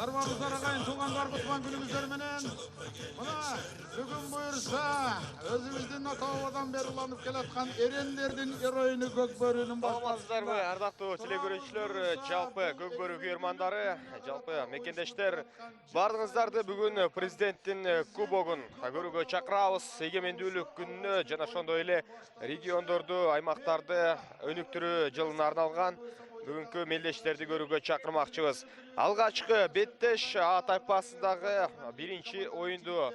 Armağımızlar ağayın tuğanlar kutman günümüzler menen. Mına bugün buyursa özümüzdün Atavadan beri ulanıp kelatkan erenlerдің eroyunu Көкбөрүнүн Саламатсыздарбы, ардактуу телекөрүүчүлөр, жалпы Көкбөрү күйөрмандары, жалпы мекендештер, бардыгыңыздарды бүгүн президенттин кубогун көрүүгө чакырабыз. Эгемендүүлүк күнүнө жана ошондой эле региондорду, аймактарды өнүктүрүү жылына арналган бүгүнкү мелдештерди көрүүгө чакырмакчыбыз. Алгачкы Беттеш А тайпасындагы биринчи оюнду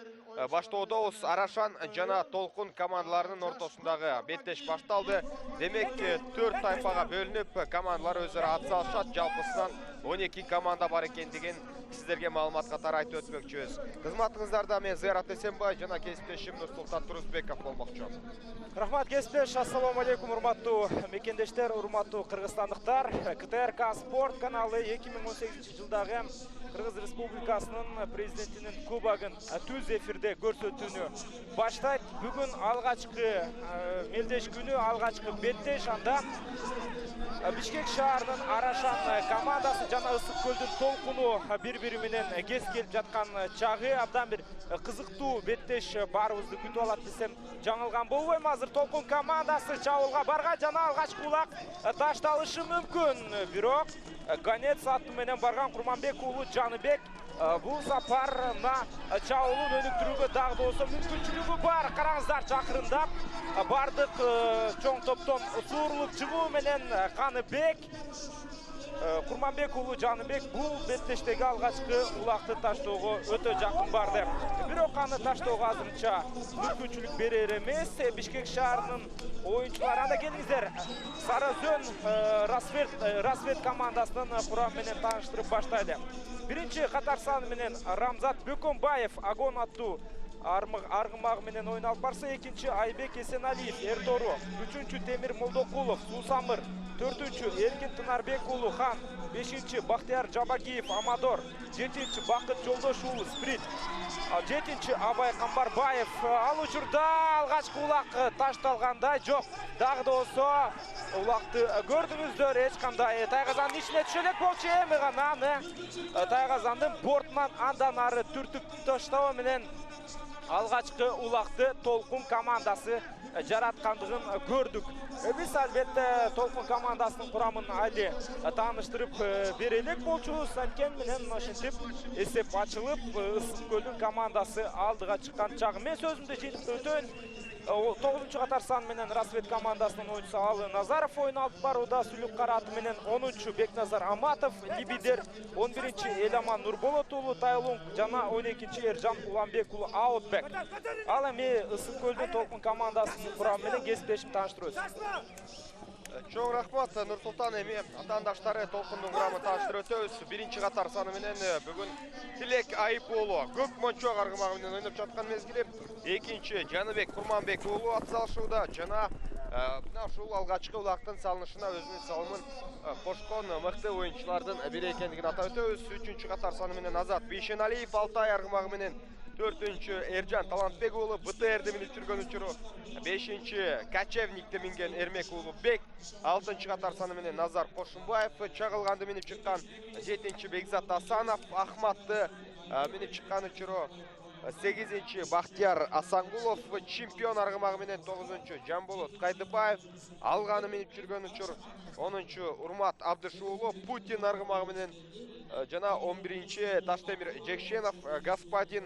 баштоодобуз. Арашан жана Толкун командаларынын ортосундагы Беттеш башталды. Демек 4 тайпага бөлүнүп, командалар өзара атсалышат. Жалпысынан 12 команда бар экендигин сиздерге маалымат катары айтып өтмөкчүбүз. Кызматыңыздарда мен Зыярат Эсенбай жана кесиптешим Нурсултан Турузбеков болмокчу. Рахмат кесиптеш, ассаламу алейкум урматтуу мекендештер, урматтуу кыргызстандыктар. КТРК Спорт каналы 2018-жылдагы Кыргыз Республикасынын президентинин кубогун түз эфирде көрсөтүүнү баштайт. Бүгүн алгачкы мелдеш күнү, алгачкы Беттеш, анда Бишкек шаарынын Арашан командасы жана Ысык көлдүн Толкуну бири-бири менен кез келип жаткан чагы, абдан бир кызыктуу Беттеш баарыбызды күтүп алат десем жаңылган болбойм. Азыр Толкун командасы чабуулга барга жана алгачкы улак ташталышы мүмкүн. Бирок Ганец аты менен барган Курманбек уулу Жаныбек бул сапарына чабуулун өнүктүрүүгө дагы да болсо мүмкүнчүлүгү бар. Караңыздарчы, акырындап бардык чоң топтон суурулуп чыгуу менен Каныбек Курманбек уулу Жаныбек бул Беттештеги алгачкы улакты таштоого өтө жакын барды. Бирок аны таштоого азырынча мүмкүнчүлүк берер эмес. Бишкек шаарынын оюнчулары, анда келиңиздер, Сарызөн Расвет командасынын курамы менен тааныштырып баштайды. Биринчи катар саны менен Рамзат Бөкөнбаев Агон аттуу аргымагы менен оюн алып барса, экинчи Айбек Эсеналиев Эртору, үчүнчү Темир Молдокулов Сусамыр, төртүнчү Эркин Тынарбек уулу Хан, бешинчи Бактыяр Жабагиев Амадор, жетинчи Бакыт Жолдош уулу Сприт, жетинчи Абай Камбарбаев. Ал учурда алгачкы улак ташталгандай жок. Дагы да болсо улакты көрдүңүздөр, эч кандай тайгазандын ичине түшө элек болчу. Эми гана аны тайгазандын бортунан андан ары түртүп таштоо менен алгачкы улакты Толкун командасы жараткандыгын көрдүк. Биз албетте Толкун командасынын курамын айли тааныштырып бере элек болчубуз. Анткени менен ошентип эсеп ачылып, Ысык көлдүн командасы алдыга чыккан чагы. Мен сөзүмдү жетип өтөйүн. 9-чу катар сан менен Расвет командасынын оюнчусу Алы Назаров оюн алып барууда. Сүлүк караты менен 10-чу Бекназар Аматов, Либидер 11-чи Эламан Нурболот уулу Тайлунг жана 12-чи Эржан Уланбек уулу Аутбек. Ал эми Ысык көлдүн Толкун командасынын курамы менен кесиптешим тааныштырабыз. Чоң рахмат Нурсултан, эми атаандаштары Толкундун курамын тааныштырып өтөбүз. Биринчи катар саны менен бүгүн Тилек Айып уулу Көк Мончок аргымагы менен ойноп жаткан мезгили. Экинчи Жаныбек Курманбек уулу атсалышууда жана ушул алгачкы улактын салынышына өзүнүн салымын кошкон мыкты оюнчулардын бири экендигин атап өтөбүз. Үчүнчү катар саны менен Азат Бейшеналиев Алтай аргымагы менен, төртүнчү Эржан Талантбек уулу БТРди минип жүргөн учуру, бешинчи Качевникти минген Эрмек уулу Бек, алтынчы катар саны менен Назар Кошунбаев чагылганды минип чыккан, жетинчи Бекзат Асанов Ахматты минип чыккан учуру, 8-чи Бактияр Асангулов чемпион аргымагы менен, 9-чу Жамболот Кайдыбаев алганы минип жүргөн учур, 10-чу Урмат Абдышуулу Путин аргымагы менен жана 11-чи Таштемир Жекшенов Господин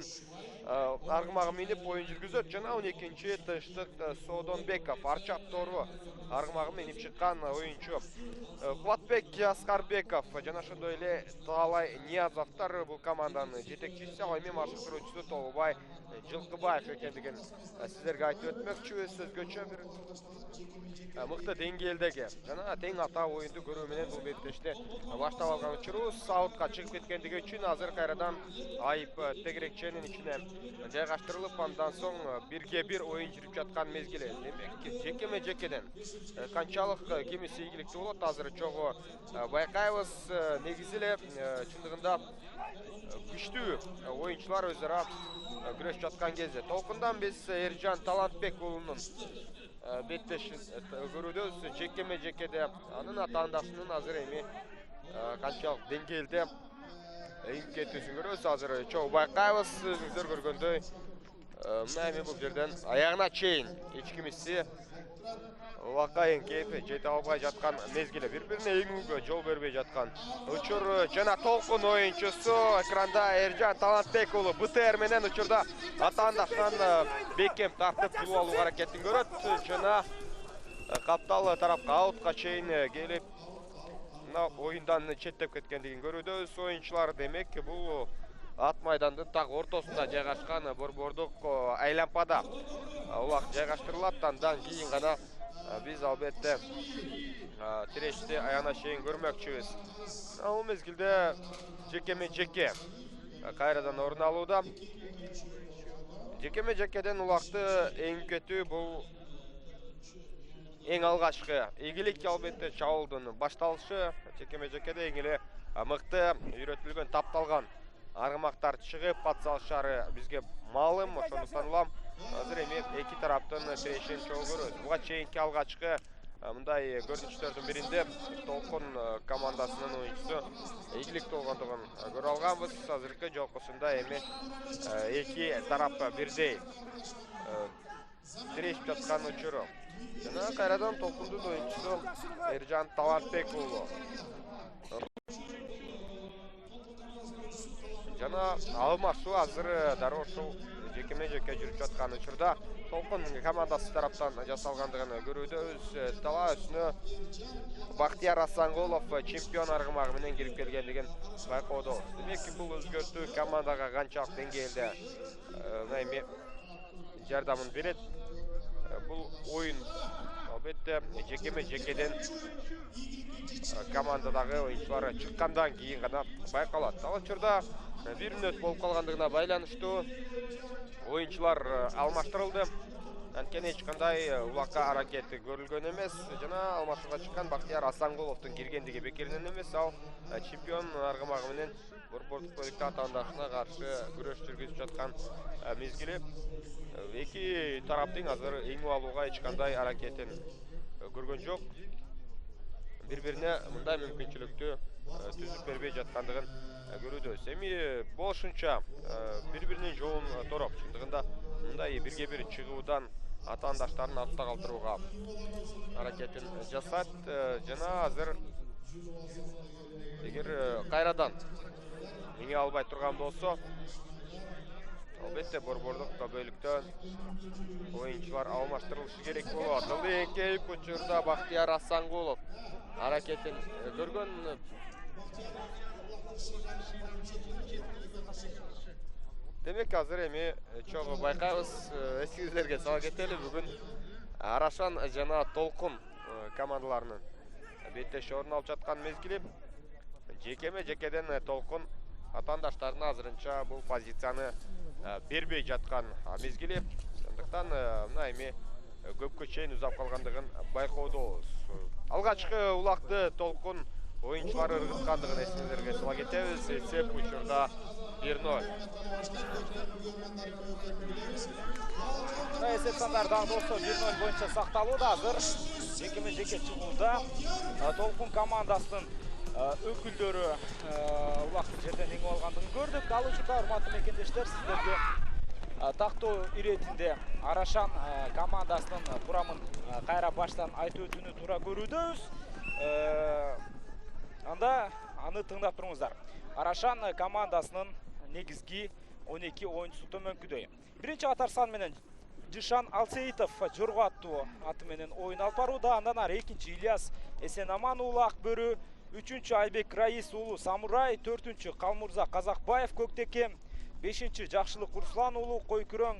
аргымагы минип оюн жүргүзөт жана 12-чи Тынчтык Соодонбеков Арчак Тору аргымагы минип чыккан оюнчу. Кубатбек Аскарбеков жана ошондой эле Таалай Ниязовдор бул команданын жетекчиси, ал эми машыктыруучусу Толубай Жылкыбаев экендигин сиздерге айтып өтмөкчүбүз. Өзгөчө бир мыкты деңгээлдеги жана тең ата оюнду көрүү менен бул Беттеште баштап алган учурубуз. Саутка чыгып кеткендиги үчүн азыр кайрадан Айып тегерекченин ичине жайгаштырылып, андан соң 1-1 ойын жүрүп жаткан мезгили. Демек, жекеме-жекеден канчалык кемиси ийгиликтүү болот, азыр чогуу байкайбыз. Негизи эле чындыгында күчтүү оюнчулар өзара күрөшүп жаткан кезде. Толкундан биз Эржан Талантбек уулунун беттешин көрүүбүз. Жекеме-жекеде анын атаандашынын азыр эми канчалык деңгээлде кетүүсүн көрөбүз. Азыр чогуу байкайбыз, өзүңүздөр көргөндөй. Мына эми бул жерден аягына чейин эч кимиси улакка эңкейип жете албай жаткан мезгили, бири-бирине эңүүгө жол бербей жаткан учур жана Толкун оюнчусу экранда Эржан Талантбек уулу БТР менен учурда атаандашынан бекем тартып жылуу алууга аракетин көрөт жана каптал тарапка аутка чейин келип оюндан четтеп кеткендигин көрүүбүз. Оюнчулар демек бул ат майдандын так ортосунда жайгашкан борбордук айлампада улак жайгаштырылат. Андан кийин гана биз албетте тирешти аягына чейин көрмөкчүбүз. Бул мезгилде жекеме-жеке кайрадан орун алууда. Жекеме-жекеден улакты эңкетүү бул эң алгачкы ийгилик, албетте чабуулдун башталышы. Жекеме-жекеде эң эле мыкты үйрөтүлгөн, тапталган аргымактар чыгып ат салышары бизге маалым. Ошондуктан улам азыр эми эки тараптын тирешин чогуу көрөбүз. Буга чейинки алгачкы мындай көрүнүштөрдүн биринде Толкун командасынын оюнчусу ийгиликтүү болгондугун көрө алганбыз. Азыркы жолкусунда эми эки тарап бирдей тирешип жаткан учуру. Жана кайрадан Толкундун оюнчусу Эржан Талантбек уулу. Жана алмашуу азыр дароо ушул жекеме-жеке жүрүп жаткан учурда Толкун командасы тараптан жасалгандыгын көрүүбүз. Талаа үстүнө Бактияр Асангулов чемпион аргымагы менен кирип келгендигин байкоодобуз. Демек, бул өзгөртүү командага канчалык деңгээлде эми жардамын берет. Бул оюн албетте жекеме-жекеден командадагы оюнчулар чыккандан кийин гана байкалат. Ал учурда 1-0 болуп калгандыгына байланыштуу оюнчулар алмаштырылды. Анткени эч кандай улакка аракети көрүлгөн эмес. Жана алмашууга чыккан Бактияр Асангуловдун киргендиги бекеринен эмес. Ал чемпион аргымагы менен борбордук бөлүктө атаандашына каршы күрөш жүргүзүп жаткан мезгили. Эки тараптын азыр эңүү алууга эч кандай аракетин көргөн жок. Бири-бирине мындай мүмкүнчүлүктү түзүп бербей жаткандыгын көрүүбүз. Эми болушунча бири-биринин жолун тороп, чындыгында мындай бирге бир чыгуудан атаандаштарын артта калтырууга аракетин жасайт. Жана азыр эгер кайрадан эңе албай турган болсо, албетте борбордук бөлүктөн оюнчулар алмаштырылышы керек болот. Эңкейип учурда Бактияр Асангулов аракетин көргөн. Демек, азыр эми чогуу байкайбыз. Эсиңиздерге сала кетели, бүгүн Арашан жана Толкун командаларынын беттеш орун алып жаткан мезгили. Жекеме-жекеден Толкун атаандаштарына азырынча бул позицияны бербей жаткан мезгили. Ошондуктан мына эми көпкө чейин узап калгандыгын байкоодобуз. Алгачкы улакты Толкун оюнчулары ыргыткандыгын эсиңиздерге сала кетебиз. Эсеп учурда 1-0. Эсеп сандар дагы болсо 1-0 боюнча сакталууда. Азыр жекеме-жеке чыгууда Толкун командасынын өкүлдөрү улакты жерден эңип алгандыгын көрдүк. Ал учурда урматтуу мекендештер, сиздерге тактоо иретинде Арашан командасынын курамын кайра баштан айтып өтүүнү туура көрүүбүз. Анда аны тыңдап туруңуздар. Арашан командасынын негизги 12 оюнчусу төмөнкүдөй. Биринчи катар сан менен Жишан Алсеитов жорго аттуу аты менен оюн алып барууда. Андан ары экинчи Ильяс Эсенаман уулу Акбөрү, үчүнчү Айбек Раис уулу Самурай, төртүнчү Калмурза Казакбаев Көктекем, бешинчи Жакшылык Руслан уулу Койкүрөң,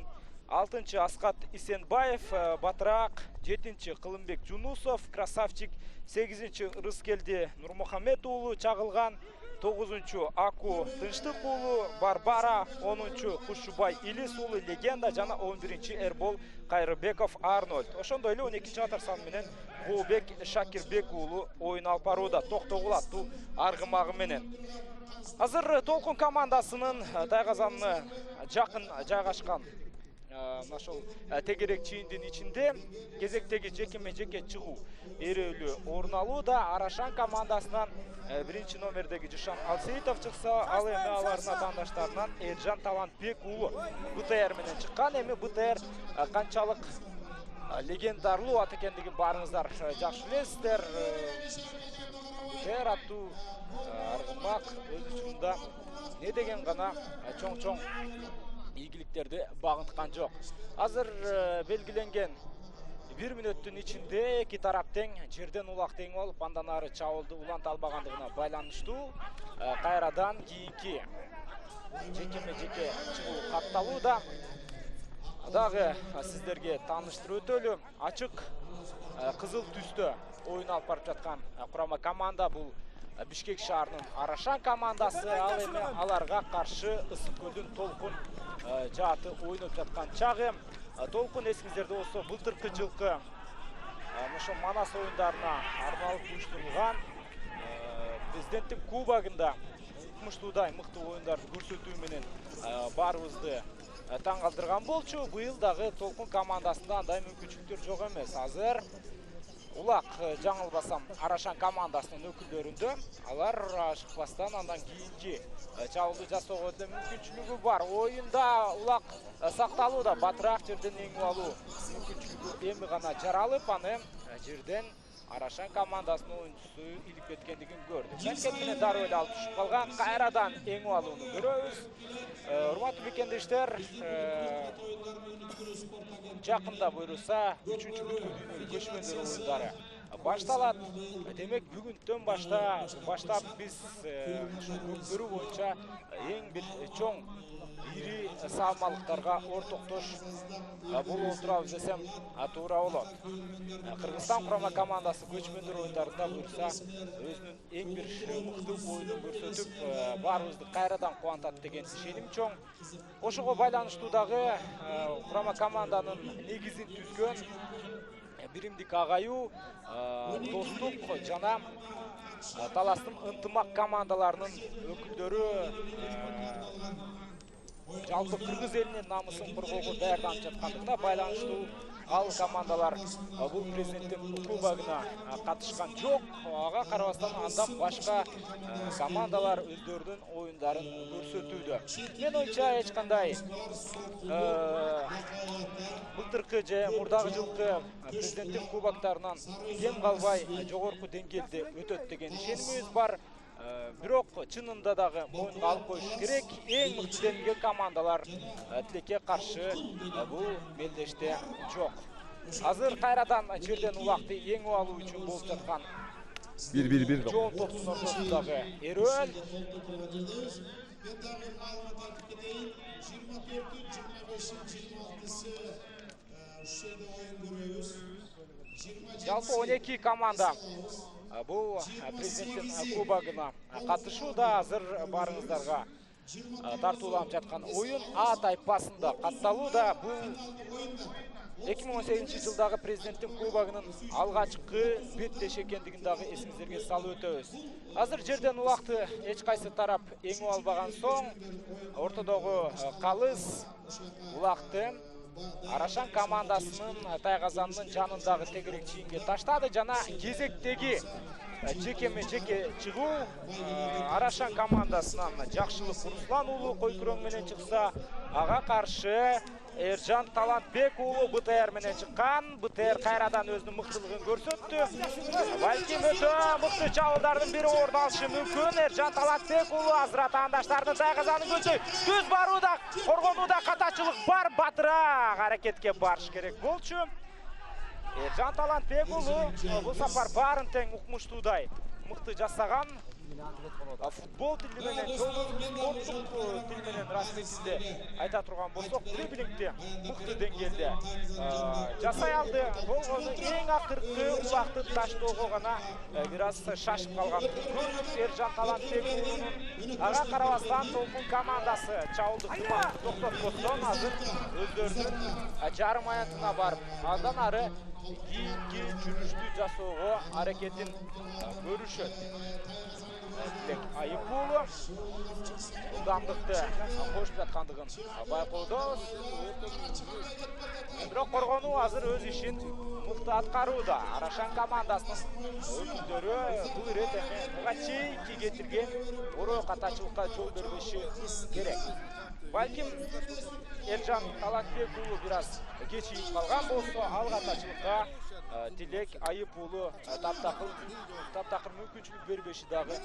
алтынчы Аскат Исенбаев Батыраак, жетинчи Кылымбек Жунусов Красавчик, сегизинчи Рыскелди Нурмухамед уулу Чагылган, 9-чу Аку Тынчтык уулу, Барбара 10-чу Кушубай Илис уулу Легенда жана 11-чи Эрбол Кайрыбеков Арнольд. Ошондой эле 12-чи катар саны менен Кулбек Шакирбек уулу ойун алып барууда Токтогул аттуу аргымагы менен. Азыр Толкун командасынын тайгазанына жакын жайгашкан ошол тегерек чийиндин ичинде кезектеги жекеме-жеке чыгуу эрөөлүү орун алууда. Арашан командасынан 1-чи номердеги Жушан Алсеитов чыкса, ал эми алардын атаандаштарынан Эржан Талантбек уулу БТР менен чыккан. Эми БТР канчалык легендарлуу ат экендигин баарыңыздар жакшы билесиздер. БТР аттуу аргымак өз учурунда не деген гана чоң ийгиликтерди багынткан жок. Азыр белгиленген 1 мүнөттүн ичинде эки тарап тең, жерден улак тең болуп, андан ары чабуулду уланта албагандыгына байланыштуу кайрадан кийинки жекеме-жеке чыгуу катталууда. Дагы сиздерге тааныштырып өтөлү. Ачык кызыл түстө oyun алып барып жаткан курама команда бул Бишкек шаарынын Арашан командасы. Ал эми аларга каршы Ысык көлдүн Толкун жааты ойноп жаткан чагы. Толкун эсиңиздерде болсо былтыркы жылкы ошо Манас оюндарына арналып уюштурулган президенттин кубогунда укмуштуудай мыкты оюндарды көрсөтүү менен баарыбызды таң калтырган болчу. Быйыл дагы Толкун командасында андай мүмкүнчүлүктөр жок эмес. Азыр улак жаңылбасам Арашан командасынын өкүлдөрүндө алар ашыкпастан андан кийинки чабуулду жасоого да мүмкүнчүлүгү бар. Оюнда улак сакталууда. Батыраак жерден эңип алуу мүмкүнчүлүгү эми гана жаралып, аны жерден Арашан командасынын оюнчусу илип кеткендигин көрдүк. Бәлкем менен дароо эле алып түшүп калган, кайрадан эңип алууну көрөбүз. Урматтуу мекендештер, жакында буйруса 3-чү бүткүл көчмөндөр оюндары башталат. Демек бүгүндөн баштап биз көкбөрү боюнча эң бир чоң ири салмалыктарга ортоктош болуп турабыз десем туура болот. Кыргызстан курама командасы көчмөндөр оюндарында буйруса өзүнүн эң бир мыкты оюнун көрсөтүп, баарыбызды кайрадан кубантат деген ишеним чоң. Ошого байланыштуу дагы курама команданын негизин түзгөн биримдик агайуу, достук жана таластын ынтымак командаларынын өкүлдөрү жалпы кыргыз элинин намысын коргоого даярданып жаткандыгына байланыштуу ал командалар бул президенттин кубогуна катышкан жок. Ага карабастан андан башка командалар өздөрүнүн оюндарын көрсөтүүдө. Мен ойча эч кандай былтыркы же мурдагы жылкы президенттин кубоктарынан кем калбай жогорку деңгээлде өтөт деген ишенимибиз бар. Бирок чынында дагы моюнга алып коюш керек. Эң мыкты демилген командалар тилекке каршы бул белдеште жок. Азыр кайрадан жерден улакты эңип алуу үчүн болуп жаткан 1-1-1 жоон топтун ортосундагы эрөөл. Жалпы 12 команда бул президенттин кубогуна катышууда. Азыр баарыңыздарга тартууланып жаткан оюн А тайпасында катталууда. Бул 2018 жылдагы президенттин кубогунун алгачкы беттеш экендигин дагы эсиңиздерге салып өтөбүз. Азыр жерден улакты эч кайсы тарап эңип албаган соң, ортодогу калыс улакты Арашан командасынын тайгазанынын жанындагы тегерек чийинге таштады жана кезектеги жекеме-жеке чыгуу Арашан командасынан Жакшылык Руслан уулу кой күрөң менен чыкса, ага каршы Эржан Талантбек уулу БТР менен чыккан. БТР кайрадан өзүнүн мыктылыгын көрсөттү. Балким өтө мыкты чабуулдардын бири орун алышы мүмкүн. Эржан Талантбек уулу азыр атаандаштардын тайгазанын көчөй түз барууда, коргонууда катачылык бар. Батыраак аракетке барыш керек болчу. Эржан Талантбек уулу бул сапар баарын тең укмуштуудай мыкты жасаган. Футбол тили менен, спорттук тили менен расмий тилде айта турган болсок, дриблингде мыкты деңгээлде жасай алды. Болгону эң акыркы убакты таштоого гана бир аз шашып калган. Ержан Талантбек уулунун ага карабастан Толкун командасы чабуулдукту токтоткондон азыр өздөрүнүн жарым аянтына барып, андан ары кийинки жүрүштү жасоого аракетин көрүшөт. Айып уулу ылдамдыкты кошуп жаткандыгын байкоодо. Бирок коргонуу азыр өз ишин мыкты аткарууда. Арашан командасынын өкүлдөрү бул ирет эми буга чейинки кетирген ороо катачылыкка жол бербеши керек. Балким Ержан Талантбек уулу бир аз кечигип калган болсо, ал катачылыкка Тилек Айып уулу таптакыр мүмкүнчүлүк бербеши дагы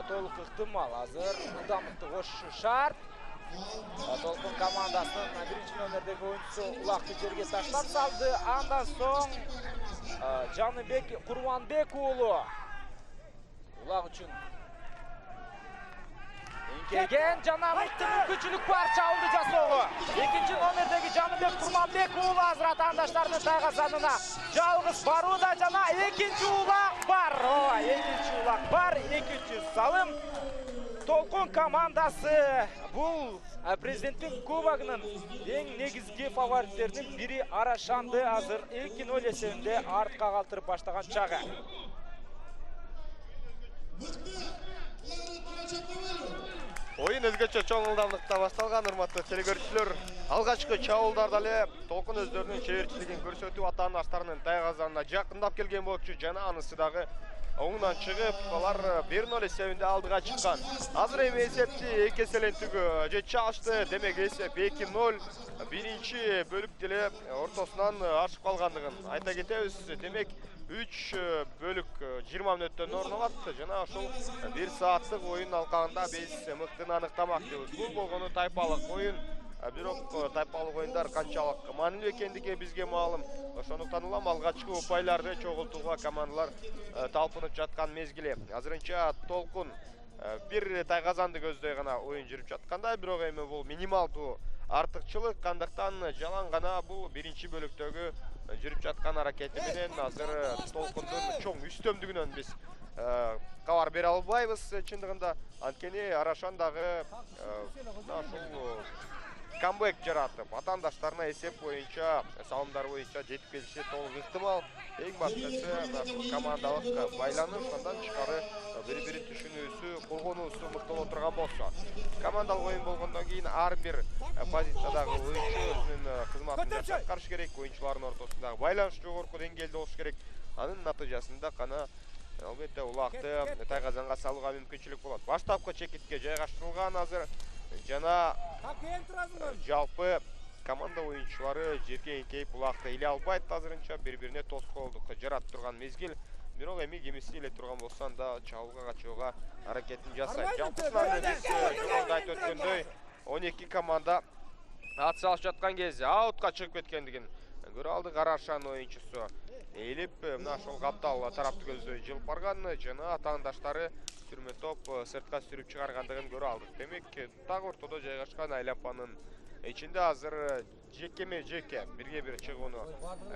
толук ыктымал. Азыр ылдамдыкты кошушу шарт. Толкун командасынын биринчи номердеги оюнчусу улакты жерге таштап салды. Андан соң Жаныбек Курманбек уулу улак үчүн келген жана мыкты мүмкүнчүлүк бар чабуулду жасоого. Экинчи номердеги Жаныбек Курманбек уулу азыр атаандаштардын тайгазанына жалгыз барууда жана экинчи улак бар. Экинчи улак бар, экинчи салым. Толкун командасы бул президенттин кубогунун эң негизги фавориттеринин бири Арашанды азыр 2-0 эсебинде артка калтырып баштаган чагы. Ойын өзгөчө чоң ылдамдыкта башталган, урматтуу телекөрүүчүлөр. Алгачкы чабуулдарда эле Толкун өздөрүнүн чеберчилигин көрсөтүп атаандаштарынын тайгазанына жакындап келген болчу жана анысы дагы оңунан чыгып, алар 1-0 эсебинде алдыга чыккан. Азыр эми эсепти 2 эселентүүгө жетише алышты. Демек эсеп 2-0. Биринчи бөлүктө эле ортосунан ашып калгандыгын айта кетебиз. Демек 3 бөлүк 20 мүнөттөн орун алат жана ошол 1 сааттык оюн алкагында биз мыктыны аныктамакчыбыз. Бул болгону тайпалык оюн. Бирок тайпалык оюндар канчалык маанилүү экендиги бизге маалым. Ошондуктан улам алгачкы упайларды чогултууга командалар талпынып жаткан мезгили. Азырынча Толкун бир тайгазанды көздөй гана оюн жүрүп жаткандай, бирок эми бул минималдуу артыкчылык, кандыктан жалаң гана бул биринчи бөлүктөгү жүрүп жаткан аракети менен азыр Толкундун чоң үстөмдүгүнөн биз кабар бере албайбыз чындыгында. Анткени Арашан дагы ушул камбэк жаратып, атаандаштарына эсеп боюнча, салымдар боюнча жетип келиши толук ыктымал. Эң башкысы командалык байланыш, андан тышкары бири-бирин түшүнүүсү, коргонуусу мыкты боло турган болсо. Командалык оюн болгондон кийин ар бир позициядагы оюнчу өзүнүн кызматын жакшы аткарыш керек, оюнчулардын ортосундагы байланыш жогорку деңгээлде болуш керек. Анын натыйжасында гана албетте улакты тайгазанга салууга мүмкүнчүлүк болот. Баштапкы чекитке жайгаштырылган азыр жана жалпы команда оюнчулары жерге эңкейип улакты иле албайт. Азырынча бири-бирине тоскоолдук жаратып турган мезгил. Бирок эми кимиси иле турган болсо анда чабуулга качууга аракетин жасайт. Жалпысынан биз жогоруда айтып өткөндөй 12 команда ат салып жаткан кезде аутка чыгып кеткендигин көрө алдык. Арашан оюнчусу ээлип мына ошол каптал тарапты көздөй жылып барган жана атаандаштары түрмө топ сыртка сүрүп чыгаргандыгын көрө алдык. Демек так ортодо жайгашкан айлапанын ичинде азыр жекеме жеке бирге бир чыгууну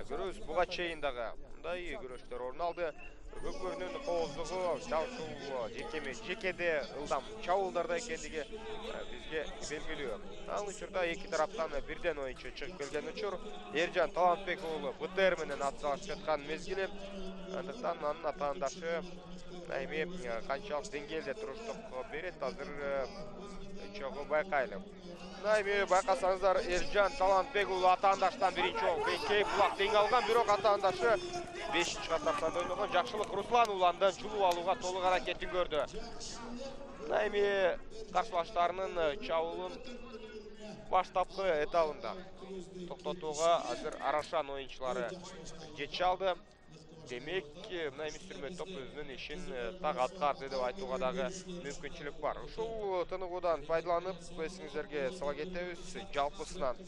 көрөбүз. Буга чейин дагы мындай күрөштөр орун алды. Көкбөрүнүн кооздугу дал ушул жекеме жекеде ылдам чабуулдарда экендиги бизге белгилүү. Ал учурда эки тараптан бирден оюнчу чыгып келген учур. Ержан Талантбек уулу БТР менен ат салышып жаткан мезгили. Андыктан анын атаандашы эми канчалык деңгээлде туруштук берет азыр чогуу байкайлы. Эми байкасаңыздар Ержан Талантбек уулу атаандаштан биринчи жолу эңкейип улак тең алган, бирок атаандашы 5-чи катарда ойногон Жакшылык Руслан ууландан чулуп алууга толук аракетин көрдү. Эми каршылаштарынын чабуулун баштапкы этабында токтотууга азыр Арашан оюнчулары жетише алды. Демек, мына эми сүрмө топ өзүнүн ишин так аткарды деп айтууга дагы мүмкүнчүлүк бар. Ушул тыныгуудан пайдаланып, эсиңиздерге сала кетебиз. Жалпысынан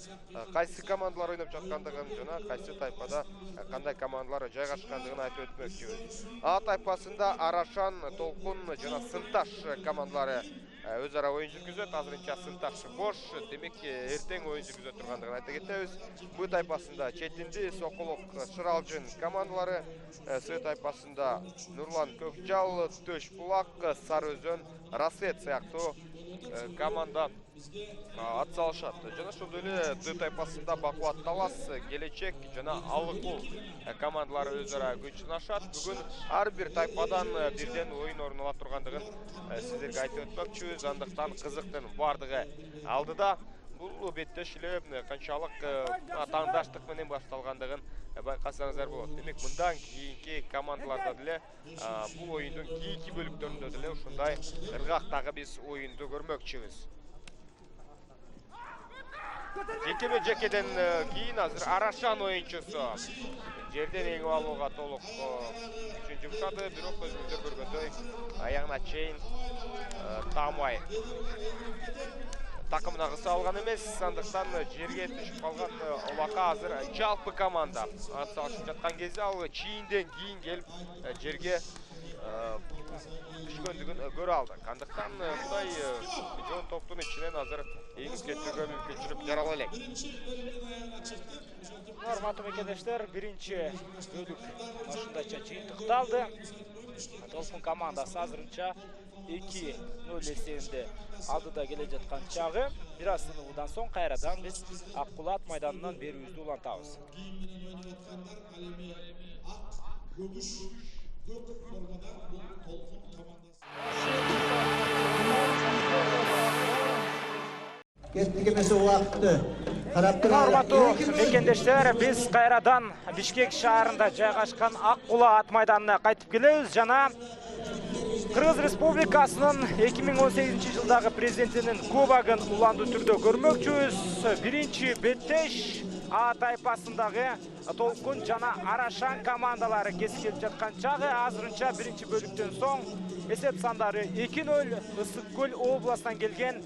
кайсы командалар ойноп жаткандыгын жана кайсы тайпада кандай командалар жайгашкандыгын айтып өтмөкчүбүз. А тайпасында Арашан, Толкун жана Сынташ командалары өзара ойын жүргізеді. Азырынша сынтақшы бош, демек ертең ойын жүргізеді тұрғандығын айта кетеміз. Б тайпасында Четинди, Соколок, Шыралжын командалары, С тайпасында Нұрлан Көкжал, Төшбұлақ, Сарыөзен, Рассвет сияқты команда атсалышады. Жана ошондой эле Д тайпасында Бакуат Талас, Келечек жана Алыкул командалары өзара күч сынашат. Бүгүн ар бир тайпадан бирден оюн орун ала тургандыгын сиздерге айтып өтмөкчүбүз. Андыктан кызыктын бардыгы алдыда. Бул беттеш эле канчалык таңдаштык менен башталгандыгын байкасаңыздар болот. Демек мындан кийинки командаларда деле бул оюндун кийинки бөлүктөрүндө деле ушундай ыргактагы биз оюнду көрмөкчүбүз. Жекеме жекеден кийин азыр Арашан оюнчусу жерден эңип алууга толук күчүн жумшады, бирок өзүңүздөр көргөндөй аягына чейин таамай такымына кыса алган эмес. Андыктан жерге түшүп калган Улака азыр жалпы команда атсалышып жаткан кезде ал чийинден кийин келип жерге түшкөндүгүн көрө алдык. Андыктан мындай жон топтун ичинен азыр эңип кетүүгө мүмкүнчүлүк жарала элек. Урматтуу мекендештер, биринчи бөлүк ушундайча жыйынтыкталды. Толкун командасы азырынча 2-0 эсебинде алдыда келе жаткан чагы. Бир аз сыныбыдан соң кайрадан биз Аккулат майданынан берүүбүздү улантабыз. Кеттигемесе уақытты қарап тұрады. Урматтуу мекендештер, биз кайрадан Бишкек шаарында жайгашкан Аккулат майданына кайтып келебиз. Жана Кыргыз Республикасынын 2018 жылдагы президентинин кубогун уландуу түрдө көрмөкчүбүз. Биринчи беттеш А тайпасындагы Толкун жана Арашан командалары кескилип жаткан чагы. Азырынча биринчи бөлүктөн соң эсеп сандары 2-0 Ысык Көл областынан келген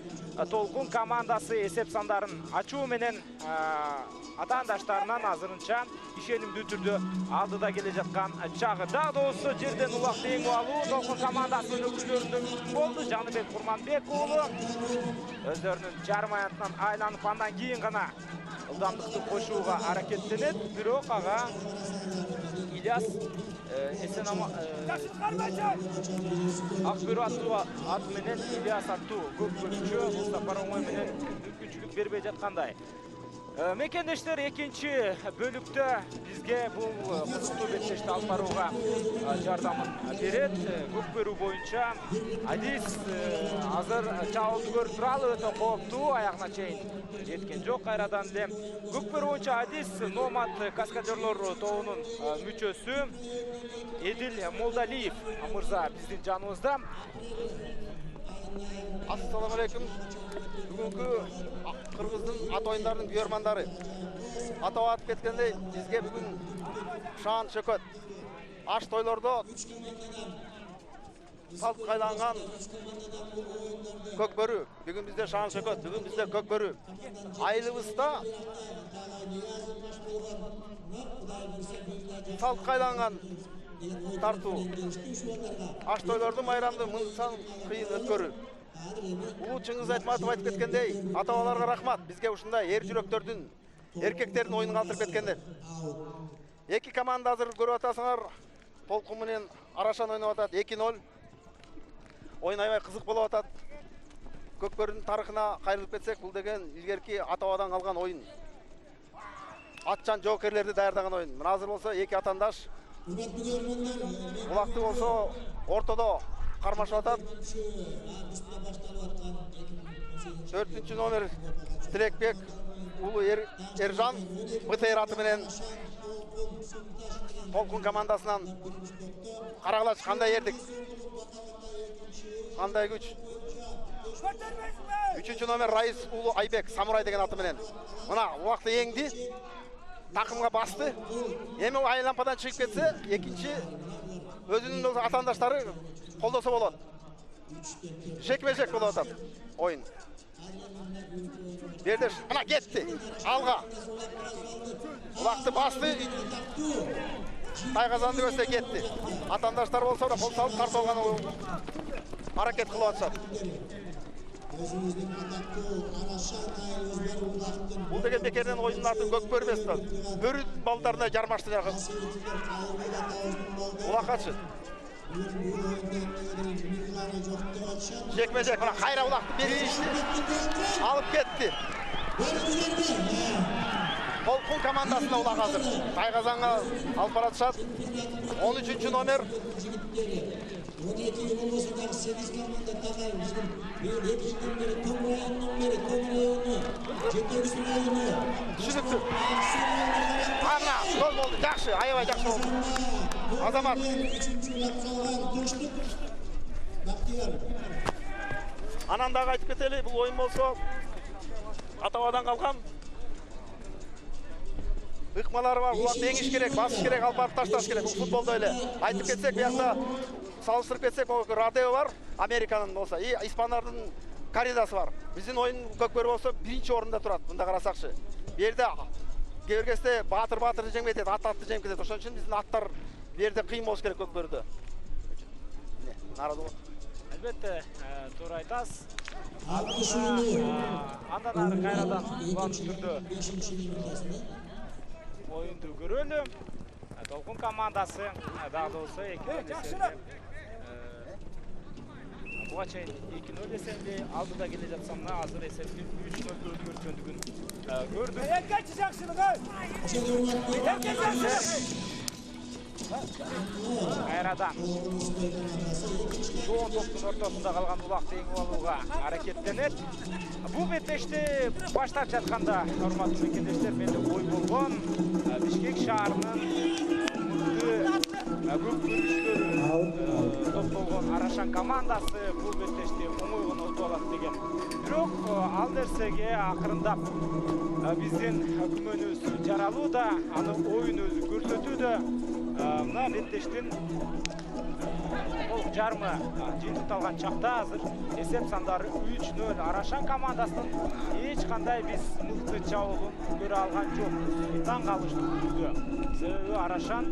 Толкун командасы эсеп сандарын ачуу менен атаандаштарынан азырынча ишенимдүү түрдө алдыда келе жаткан чагы. Дагы болсо жерден улакты эңип алуу Толкун командасынын өкүлдөрүнөн болду. Жаныбек Курманбек уулу өздөрүнүн жарым аянтынан айланып андан кийин гана ылдамдыкты кошууга аракеттенет. Бирок ага Ильяс Акбөрү аты менен Ильяс аттуу көп бөлүкчү Мустафа Оңой менен мүмкүнчүлүк бербей жаткандай. Мекендештер, экинчи бөлүктө бизге бул кызыктуу беттешти алып барууга жардамын берет. Көкбөрү боюнча Адис азыр чабуулду көрүп туралы, өтө кооптуу, аягына чейин жеткен жок. Кайрадан эле Көкбөрү боюнча Адис Номат каскадерлор тобунун мүчөсү Эдил Молдалиев мырза биздин жаныбызда. Ассаламу алейкум. Бүгүнкү Кыргыздын ат оюндарынын күйөрмандары. Атап атып кеткендей, бизге бүгүн шаан шөкөт. Аш тойлордо салт кайланган көкбөрү. Бүгүн бизде шаан шөкөт, бүгүн бизде көкбөрү. Айылыбызда салт кайланган тартуу. Аш тойлордун майрамды мынсан кыйын өткөрүү. Улуу Чыңгыз Айтматов айтып кеткендей, ата-бабаларга рахмат. Бизге ушундай эр жүрөктөрдүн, эркектердин оюнун калтырып кеткендер. Эки команда азыр көрүп атасыңар. Толкун менен Арашан ойноп атат 2-0. Оюн аябай кызык болуп атат. Көкбөрүнүн тарыхына кайрылып кетсек, бул деген илгерки ата-бабадан калган оюн. Атчан жоокерлерди даярдаган оюн. Мына азыр болсо эки атандаш Улакты болсо ортодо кармашып атат. 4-чү номер Тилекбек уулу Эржан БТР аты менен Толкун командасынан карагылач кандай эрдик, кандай күч. 3-чү номер Раис уулу Айбек Самурай деген аты менен мына улакты эңди, такымга басты. Эми ай лампадан чыгып кетсе, экинчи өзүнүн атаандаштары колдосо болот. Жекме-жек болуп атат оюн. Бердеш мына кетти алга. Улакты басты. Тайгазанды көздөй кетти. Атаандаштар болсо да кол салып тартып алган аракет кылып атышат. Özümüzdün ataklı Araşan Ayıl Özber Ulaqtın. Бұл деген бекерден ойынның атын көк көрмес та. Бөрі балдарына жармашты жақын. Улақатшы. Жекме-жек, мына қайра Улақты берейші. Алып кетті. Толқын командасына Улақ қазір. Тайқазанға алып баратышат. 13-ші номер. 12 yıl olmasından 8 komanda takar bizim bir hepsinden beri Tomray'ın beri Tomray'ını Cetörsün oyunu Düşünüptü. Ana, gol oldu. Жақсы, аябай жақсы oldu. Азамат. 3-cü lap kalған Тыныштық Бақтияр Анандағы айтып кетелі, бұл ойын болса Атауадан қалған ықмалары бар, оларды еңіш керек, басыш керек, алып барып ташташ керек. Бұл футболда өйлі. Айтып кетсек, бұяқта салыстырып кетсек, Радео бар, Американың болса, и испандардың коридасы бар. Біздің ойын көкбөрі болса, бірінші орында тұрады, бұнда қарасақшы. Берді кебіргесте батыр-батырды жеңіп етеді, ат-атты жеңіп кетеді. Ошон үшін біздің аттар берді қиын болсы керек көкбөрді. Наразы ғой. Әлбетте, тура айтасыз. Alkış oyunu Андан ары қайрадан қуаныш түрді 5-ci minutасында ойынды көрелі. Толқын командасы, daha doğrusu 2-0 есебінде. Бұға чейін 2-0 есебінде алдыда келе жатсамна, азыр есепте 3-0 өзгерткендігін көрдік. Қайрадан жоғын топтың ортасында қалған Улақты еңіп алуға әрекеттенеді. Бұл беттешті баштап жатқанда, ұрматы мекендештер, менде ой болған Бишкек шаарынын көп көріштері топ болған Арашан командасы бұл беттешті оңойғын ұтып алады деген. Бирок ал нерсеге ақырындап бізден күмөнөз жаралу да, аны ойын өзі көрсөтүү да мына беттештин толық жарымы жеңіп алған чақта азыр есеп сандары 3-0. Арашан командасының ешқандай біз мықты чабуылын көре алған жоқпыз. Таң қалыштық күнді. Себебі Арашан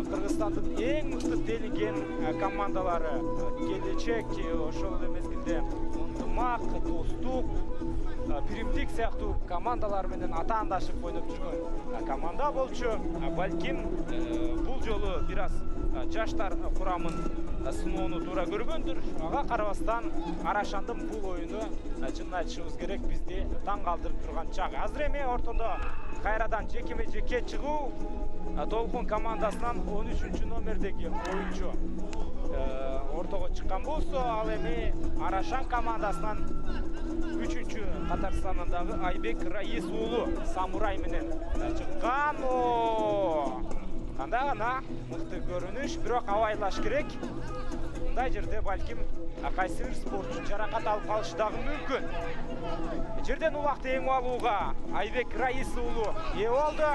Қырғызстандың ең мықты делінген командалары келечек, ошол мезгилде ынтымақ, достық, Пиримдик сияқты командалар менен атаандашып ойнап жүргөн команда болчу. Балким бул жолу бираз жаштар курамын сыноону туура көргөндүр. Ага карабастан Арашандын бул оюну чынын айтышыбыз керек бизди таң калтырып турган чак. Азыр эми ортодо кайрадан жекеме-жеке чыгуу Толкун командасынан 13-чү номердеги оюнчу ортого чыккан болсо, ал эми Арашан командасынан 3-чү катар санындагы Айбек Раис уулу Самурай менен чыккан. Кандай гана мыкты көрүнүш, бирок абайлаш керек. Мындай жерде балким кайсы бир спортчу жаракат алып калышы дагы мүмкүн. Жерден Улакты еңип алууга Айбек Раис уулу ээ болду.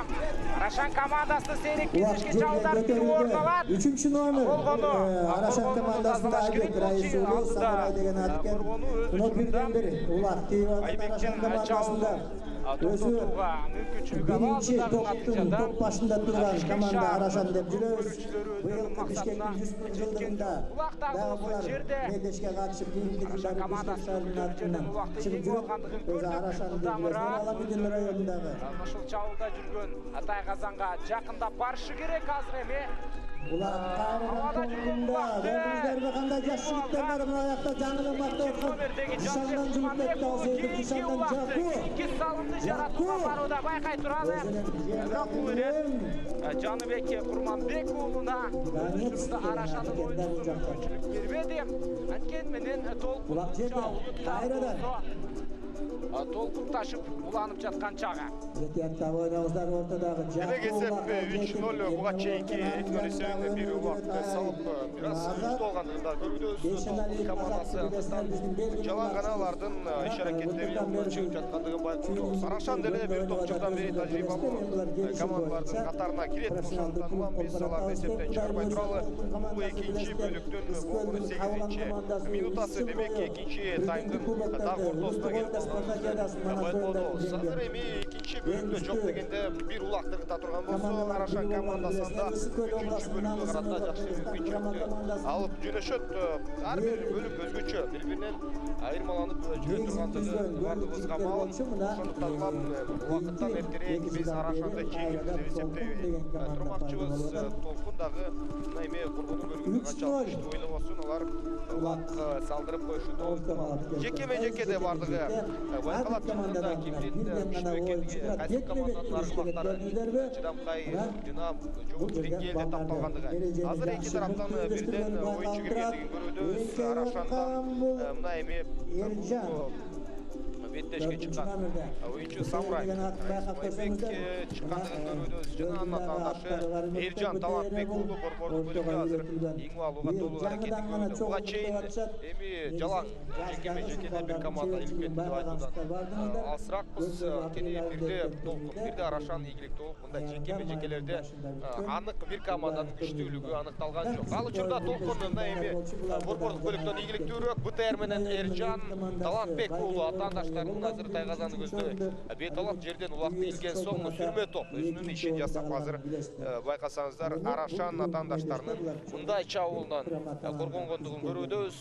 Арашан командасы сейрек кезишке чабуулдар орун алат. 3-cü номер Арашан командасында Айбек Раис уулу Самурай деген аткен. Муну бирден бири Улакты Арашан командасында birinci top başında duran komanda Araşan dep жүрөбүz. Быйыл Бишкектин 100 жылдыгында дагы булар Медешке катышып Арашан командасынын атынан чыгып жүрөт. Өзү Арашан деп Алабидин районундагы ошол чабуулда жүргөн Тайказанга жакындап барышы керек азыр эми. Улар кайрадан турганда көрдүңүздөрбү кандай жаш жигиттер бар мына аякта жаңылып бактырып Кишандан жүрүп кетти азыр Кишандан Жаку. Ки салымды жаратууга барууда байкай туралы. Бирок бул ирет Жаныбек Курманбек уулуна Арашандын оюнун мүмкүнчүлүк бербеди. Анткени менен толкун кайрадан толкун ташып уланып жаткан чагы. Жетиякта ойнауыздар ортодагы Демек есеп 3-0 буга чейинки эткөн эсебинде бир убакта салып бираз үстү болгондугун да көрүбүз. Командасы жалаң гана алардын иш аракеттеринин чыгып жаткандыгын байкообуз. Арашан деле бир топ жылдан бери тажрыйбалуу командалардын катарына кирет. Ошондуктан улам биз аларды эсептен чыгарбай туралы. Бул экинчи бөлүктүн 8-минутасы демек экинчи таймдын дагы ортосуна келип Азыр эми экинчи бөлүмдө жок дегенде бир улактыгы турган болсо, Арашан командасында үчүнчү бөлүмгө карата жакшы мүмкүнчүлүктү алып жөнөшөт. Ар бир бөлүм өзгөчө, бири-биринен айырмаланып жүрө тургандыгы бардыгыбызга маалым. Ошондуктан убакыттан эртерээк биз Арашанды жеңип деп эсептейбиз. Турмакчыбыз Толкун дагы эми Коргондун бөлүгүндө канчалык күчтүү ойнобосун, алар улак салдырып коюшу да жеке-жекеде бардыгы байкалат. Чындыгында кимдин күчтүү экендиги, кайсы команданын аргымактары чыдамкай жана жогорку деңгээлде тапталгандыгы. Азыр эки тараптан бирден оюнчу киргендигин көрүүбүз. Арашандан мына эми беттешке чыккан оюнчу Самурай Айбек чыккандыгын көрүүбүз. Жана анын атаандашы Эржан Талантбек уулу борбордук бөлүккө азыр эң алууга толуу аракетин көрүүдө. Буга чейин эми жалаң жеке-жекеде бир команда иликпеди деп айтуудан алысыраакпыз. Кени бирде Толкун, бирде Арашан ийгиликтүү болуп, мындай жеке-жекелерде анык бир команданын күчтүүлүгү аныкталган жок. Ал учурда Толкун мына эми борбордук бөлүктөн ийгиликтүүрөөк. БТР менен Эржан Талантбек уулу атаандаштар азыр тайгазаны көздөй бет алып жерден улакты илген соң сүрмө топ өзүнүн ишин жасап азыр байкасаңыздар Арашан атаандаштарынын мындай чабуулунан коргонгондугун көрүүдөбүз.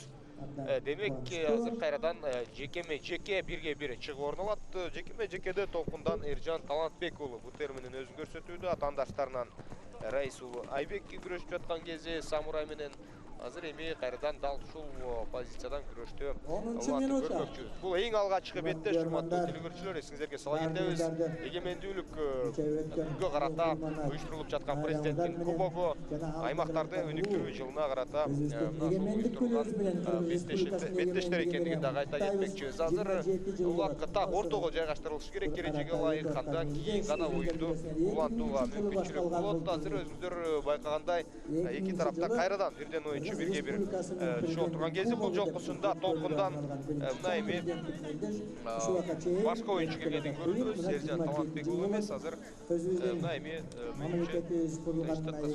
Демек азыр кайрадан жеке-жеке бирге бир чыгып орун алат. Жеке-жекеде Толкундан Эржан Талантбек уулу БТР менен өзүн көрсөтүүдө, атаандаштарынан Раис уулу Айбек күрөшүп жаткан кезде Самурай менен азыр эми кайрадан дал ушул позициядан күрөштө көрмөкчүбүз. Бул эң алгачкы беттеш, урматтуу телекөрүүчүлөр, эсиңиздерге сала кетебиз. Эгемендүүлүккө карата уюштурулуп жаткан президенттин кубогу аймактарды өнүктүрүү жылына карата беттештер экендигин дагы айта кетмекчибиз. Азыр улак так ортого жайгаштырылышы керек, эрежеге ылайык, андан кийин гана оюнду улантууга мүмкүнчүлүк болот. Азыр өзүңүздөр байкагандай эки тарапта кайрадан бирден оюнчу бирге бир чыга турган кезде бул жолкусунда Толкундан мына эми башка оюнчу келгендигин көрүбүз. Эржан Талантбек уулу эмес, азыр мына эми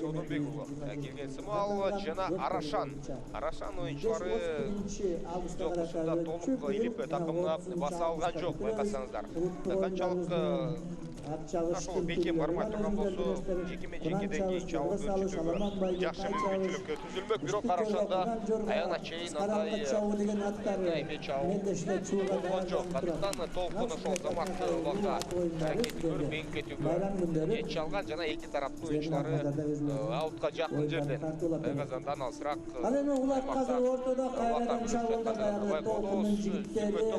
Содонбек уулу келген сымал жана Арашан оюнчулары жолкусунда толук илип такымына баса алган жок. Байкасаңыздар канчалык ошол бекем кармай турган болсо жеке-жекеден кийин чабуул көрсөтүүгө жакшы мүмкүнчүлүк түзүлмөк. Бирок Арашанда аягына чейин андай эми чабуул болгон жок. Андыктан Толкун ошол заматты улакка аракетин көрүп эңип кетүүгө жетише алган жана эки тараптын оюнчулары аутка жакын жерден байказандан алысыраак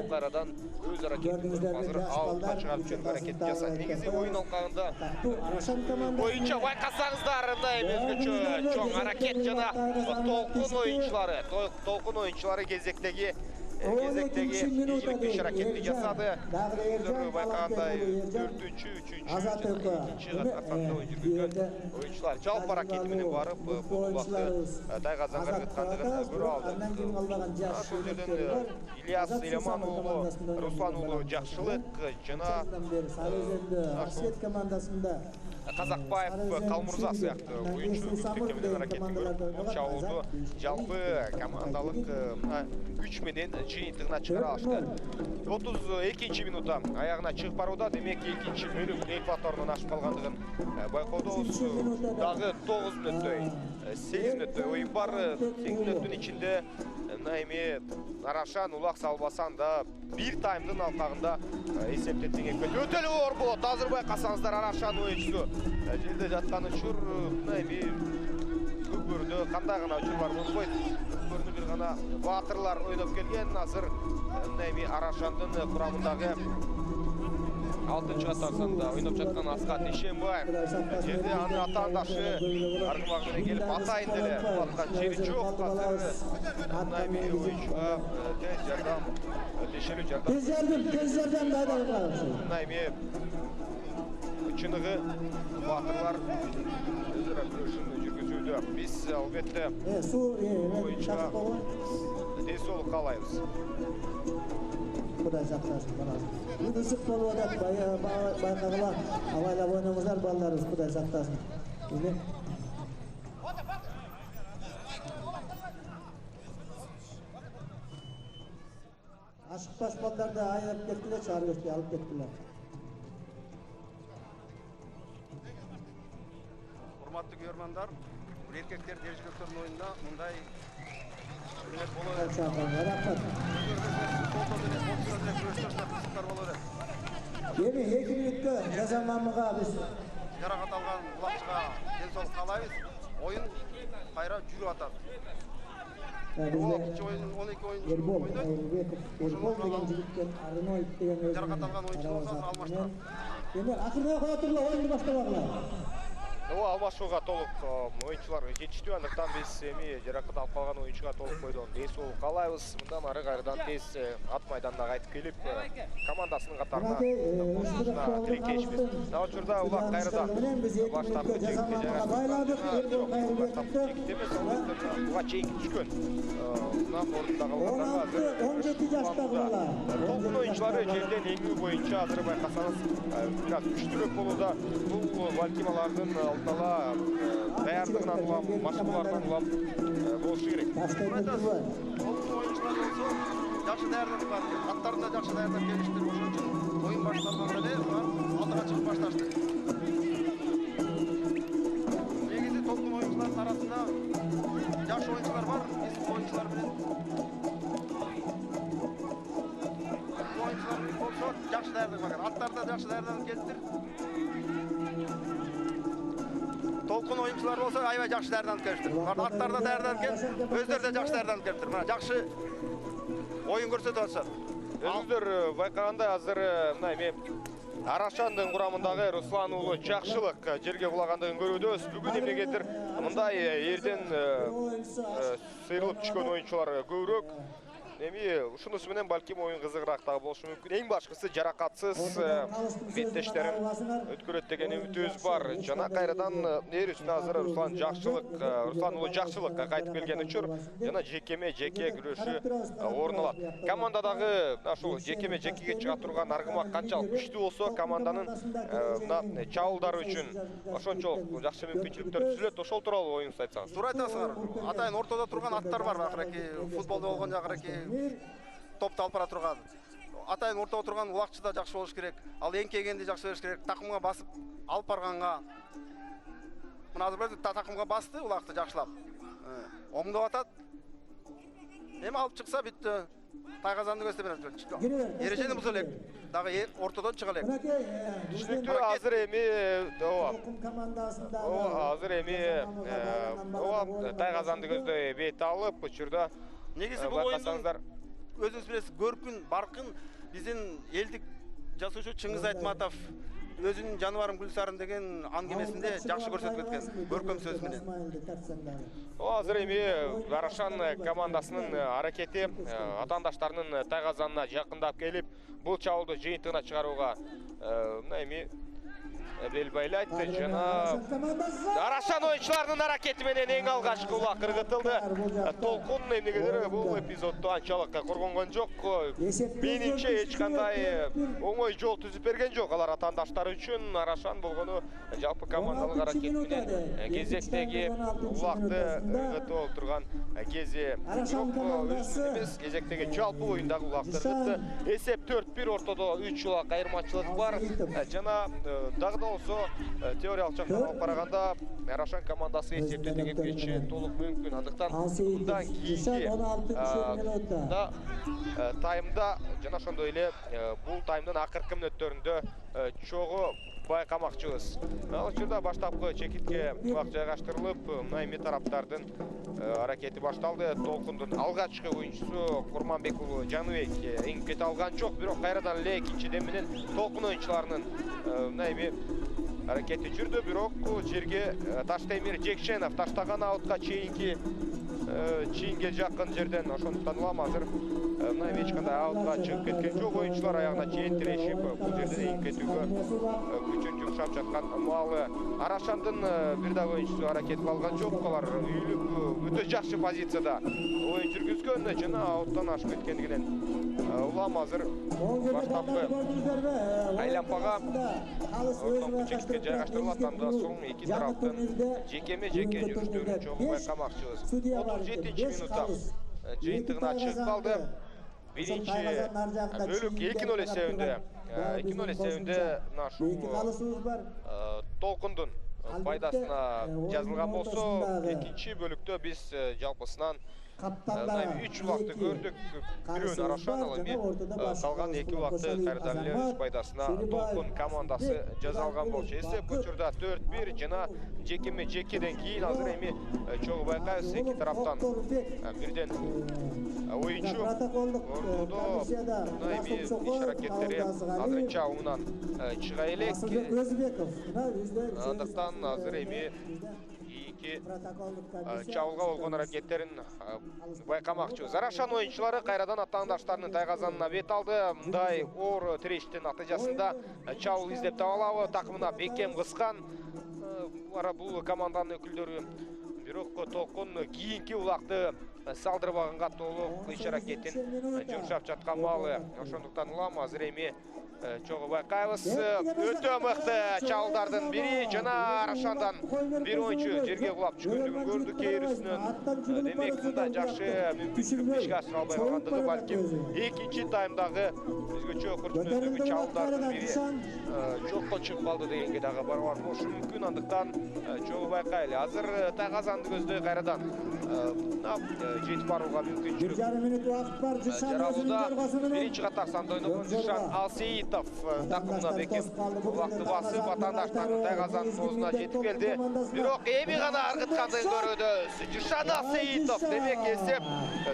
кайрадан өз аракетин азыр аутка чыгарып жүрүүгө аракет жасайт. Негизи оюн алкагында боюнча байкасаңыздар мына эми өзгөчө чоң аракет жана Толкун оюнчулары кезектеги ийгиликтүү аракетти жасады. Өзүлөрү байкагандай 4-үчү, 3-үчү жана 2-нчи катарда оюн жүргүзгөн оюнчулар жалпы аракети менен барып бул убакта тайгазанга ыргыткандыгын көрүп алдык. Ошол жерден Ильяс Илеман уулу, Руслан уулу Жакшылык жана Казакбаев, Калмурза сыяктуу оюнчу үстүккө менен аракетин көрүп, бул чабуулду жалпы командалык күч менен жыйынтыгына чыгара алышты. 32-нчи минутта аягына чыгып барууда. Демек экинчи бөлүм экваторунан ашып калгандыгын байкоодобуз. Дагы 9 мүнөттөй, 8 мүнөттөй оюн бар. 8 мүнөттүн ичинде мына эми Арашан улак салбасан да бир таймдын алкагында эсепте теңеп кетти. Өтө эле оор болот. Азыр байкасаңыздар Арашан оюнчусу жерде жаткан учур мына эми көкбөрүдө кандай гана учур бар болбойт. Көкбөрүнү бир гана баатырлар ойноп келген. Азыр мына эми Арашандын курамындагы 6-чы катарында ойноп жаткан Аскат Ишембаев жерде анын атаандашы аргымагы менен келип атайын деле аткан жери жок. Азыр мына эми оюнчуга тез жардам мына эми чыныгы баатырлар өзара күрөшүн жүргүзүүдө. Биз албетте оюнчуга тез соолук каалайбыз. Кудай сактасын баласын. Ысык болуп атат, байкагыла абайлап ойноңуздар балдарыбыз, Кудай сактасын. ашықпаш балдарды айырып кеттілер, шығарып өшті, алып кеттілер. Құрметті көрермандар, еркектер ержүректердің ойынында мұндай Ені 2 минутқа жаза мамыға біз жарақат алған бұлақшыға денсаулық қалаймыз. Ойын қайра жүріп атады. Екінші ойын 12 ойын жарақат алған ойыншы болса алмаштырады. Ені ақырына қоя тұрлы ойынды бастабағылар. Алмашуға толық ойыншылар жетішті, андықтан біз жарақат алып қалған ойыншыға толық қойдың денсаулық қалайбыз. Мұндан ары қарыдан тез ат майданына қайтып келіп, командасының қатарына қосылышына тірекешіміз. Научырда ұлақ қайрыда баштапты жегітте жегітеміз, бұға чейінгі түшкен. Бұнан орында қалғандарға 17 жашта бұлар. Толқын ойыншылары жерден еңгі бойынша азыры байқасаңыз biraz күштірек болуда. Бұл валькималардың алдала даярлығынан ұлам, машиналарынан ұлам болшы керек. Толқын ойыншылар болса, жақсы даярланып бар. Аттарында жақсы даярланып келіштер ошон үшін ойын башталғанда де олар алдыға шығып башташты. Негізі толқын ойыншылардың арасында жаш ойыншылар бар, ескі ойыншылар менен. Oyuncular bolsa жақсы даярланып бар. Аттарда жақсы даярланып келдір. Толқын ойыншылар болса, аябай жақсы даярланып келдір. Аттарда даярланып келді, өздері де жақсы даярланып келдір. Мына жақсы ойын көрсетіп жатыр. Өзіңіздер байқағанда азыр Арашандың құрамындағы Руслан ұлы жақшылық жерге құлағандығын көруді. Бүгін емегендір мұндай ерден сыйрылып түшкен ойыншылар көбірек. Ушунусу менен балким ойын кызыгыраак болушу мүмкүн. Эң башкысы жаракатсыз беттештерин өткөрөт деген үмүтүбүз бар. Жана кайрадан эр үстүнө азыр Руслан улуу Жакшылык кайтып келген учур жана жекеме жеке күрөшү орун алат. Командадагы ушул жекеме жекеге чыга турган аргымак канчалык күчтүү болсо, команданын чабуулдары үчүн ошончолук жакшы мүмкүнчүлүктөр түзүлөт. Ошол тууралуу оюңузду айтсаңыз. Туура айтасыңар. Атайын ортодо турган аттар бар, акыркы футболдо болгон жакыркы топты алып бара турган. Атайын ортого турган улакчы да жакшы болуш керек. Ал эң келгенде жакшы болуш керек. Такымга басып алып барганга мына азыр такымга басты, улакты жакшылап. Оңдоп атат. Эми алып чыкса бүттү. Тайгазанды көстөбөт. Эрежени буза элек. Дагы ортодон чыга элек. Түшүнүктүү азыр эми азыр эми Тайгазанды көздөй бет алып учурда негизи бул оюндун өзүңүз билесиз, көркүн, баркын биздин элдик жазуучу Чыңгыз Айтматов өзүнүн жаныбарым Гүлсарын деген аңгемесинде жакшы көрсөтүп кеткен, көркөм сөз менен. Азыр эми Арашан командасынын аракети атаандаштарынын Тайгазанына жакындап келип, бул чабуулду жыйынтыгына чыгарууга эми бел байлайт жана Арашан оюнчуларынын аракети менен эң алгачкы улак ыргытылды. Толкун эмнегедир бул эпизодду анчалык коргонгон жок. Менимче эч кандай оңой жол түзүп берген жок алар атаандаштары үчүн. Арашан болгону жалпы командалык аракет менен кезектеги улакты ыргытып отурган кези эмес, кезектеги жалпы оюндагы улакты ыргытты. Эсеп 4-1, ортодо 3 улак айырмачылык бар жана дагы болсо теориялык жактан алып караганда Арашан командасы эсепте теңепкенче толук мүмкүн. Андыктан мындан кийинки таймда жана ошондой эле бул таймдын акыркы мүнөттөрүндө чогуу байкамакчыбыз. Ал учурда баштапкы чекитке убак жайгаштырылып, эми тараптардын аракети башталды. Толкундун алгачкы оюнчусу Курманбек уулу Жаныбек эңип кете алган жок, бирок кайрадан эле экинчиден менен Толкун оюнчуларынын эми аракети жүрдү, бирок жерге Таштемир Жекшенов таштаган аутка чейинге жакын жерден ошондуктан улам азыр эми эч кандай аутка чыгып кеткен жок. Оюнчулар аягына чейин тирешип бул жерден эңип кетүүгө күчүн жумшап жаткан маалы. Арашандын бир дагы оюнчусу аракет кылган жок. Алар үйлүп өтө жакшы позицияда оюн жүргүзгөн жана ауттан ашып кеткендигинен улам азыр баштапкы айлампага чекитке жайгаштырылат. Анда соң эки тараптын жекеме жеке жүрүштөрүн чогуу байкамакчыбыз. 37-минутта жыйынтыгына чыгып калды. Биринчи бөлүк 2-0 эсебинде 2-0 эсебинде мына ушул толкундун пайдасына жазылган болсо, экинчи бөлүктө биз жалпысынан 3 убакты көрдүк. Бирөөнү Арашан, ал эми калган 2 убакты кайрадан эле өз пайдасына толкун командасы жазалган болчу. Эсеп учурда 4-1 жана жекеме-жекеден кийин азыр эми чогуу байкайбыз эки тараптан бирден оюнчу ортодо эми иш аракеттери азырынча оңунан чыга элек. Андыктан азыр эми чабуулга болгон аракеттерин байкамакчыбыз. Арашан оюнчулары кайрадан атаандаштарынын тайгазанына бет алды. Мындай оор тирештин натыйжасында чабуул издеп таба алабы? Такымына бекем кыскан бул команданын өкүлдөрү. Бирок толкун кийинки улакты салдырбаганга толук иш аракетин жумшап жаткан маалы. Ошондуктан улам азыр эми чогуу байкайбыз. Өтө мыкты чабуулдардын бири жана Арашандан бир оюнчу жерге кулап түшкөндүгүн көрдүк кээрүсүнөн. Демек мындай жакшы мүмкүнчүлүктү ишке ашыра албай калгандыгы балким экинчи таймдагы өзгөчө көрсөтүүгө чабуулдардын бири жокко чыгып калды дегенге дагы барабар болушу мүмкүн. Андыктан чогуу байкайлы. Азыр Тайгазанды көздөй кайрадан жетип барууга мүмкүнчүлүк жаралууда. Биринчи катар санда ойногон Жишан Алсеитов такымына бекем улакты басып атаандаштарынын Тайгазанын оозуна жетип келди. Бирок эми гана аргыткандыгын көрөбүз. Жишан Алсеитов демек эсеп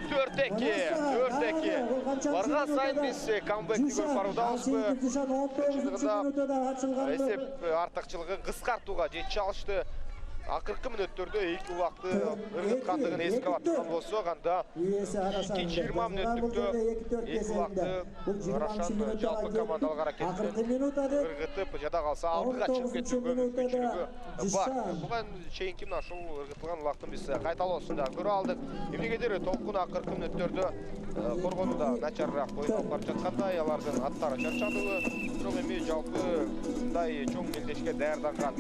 4-2. Барган сайын биз камбэкти көрүп баруудабызбы? Чындыгында эсеп артыкчылыгын кыскартууга жетише алышты. Акыркы мүнөттөрдө эки убакты ыргыткандыгын эске алып турган болсок, анда экинчи 20 мүнөттүктө эки убакты Арашан жалпы командалык аракетинен ыргытып, жада калса алдыга чыгып кетүүгө мүмкүнчүлүгү бар. Буга чейинки мына ушул ыргытылган убактын биз кайталоосун да көрө алдык. Эмнегедир толкун акыркы мүнөттөрдө коргонууда начарыраак ойноп барып жаткандай, алардын аттары чарчадыбы. Бирок эми жалпы мындай чоң мелдешке даярданган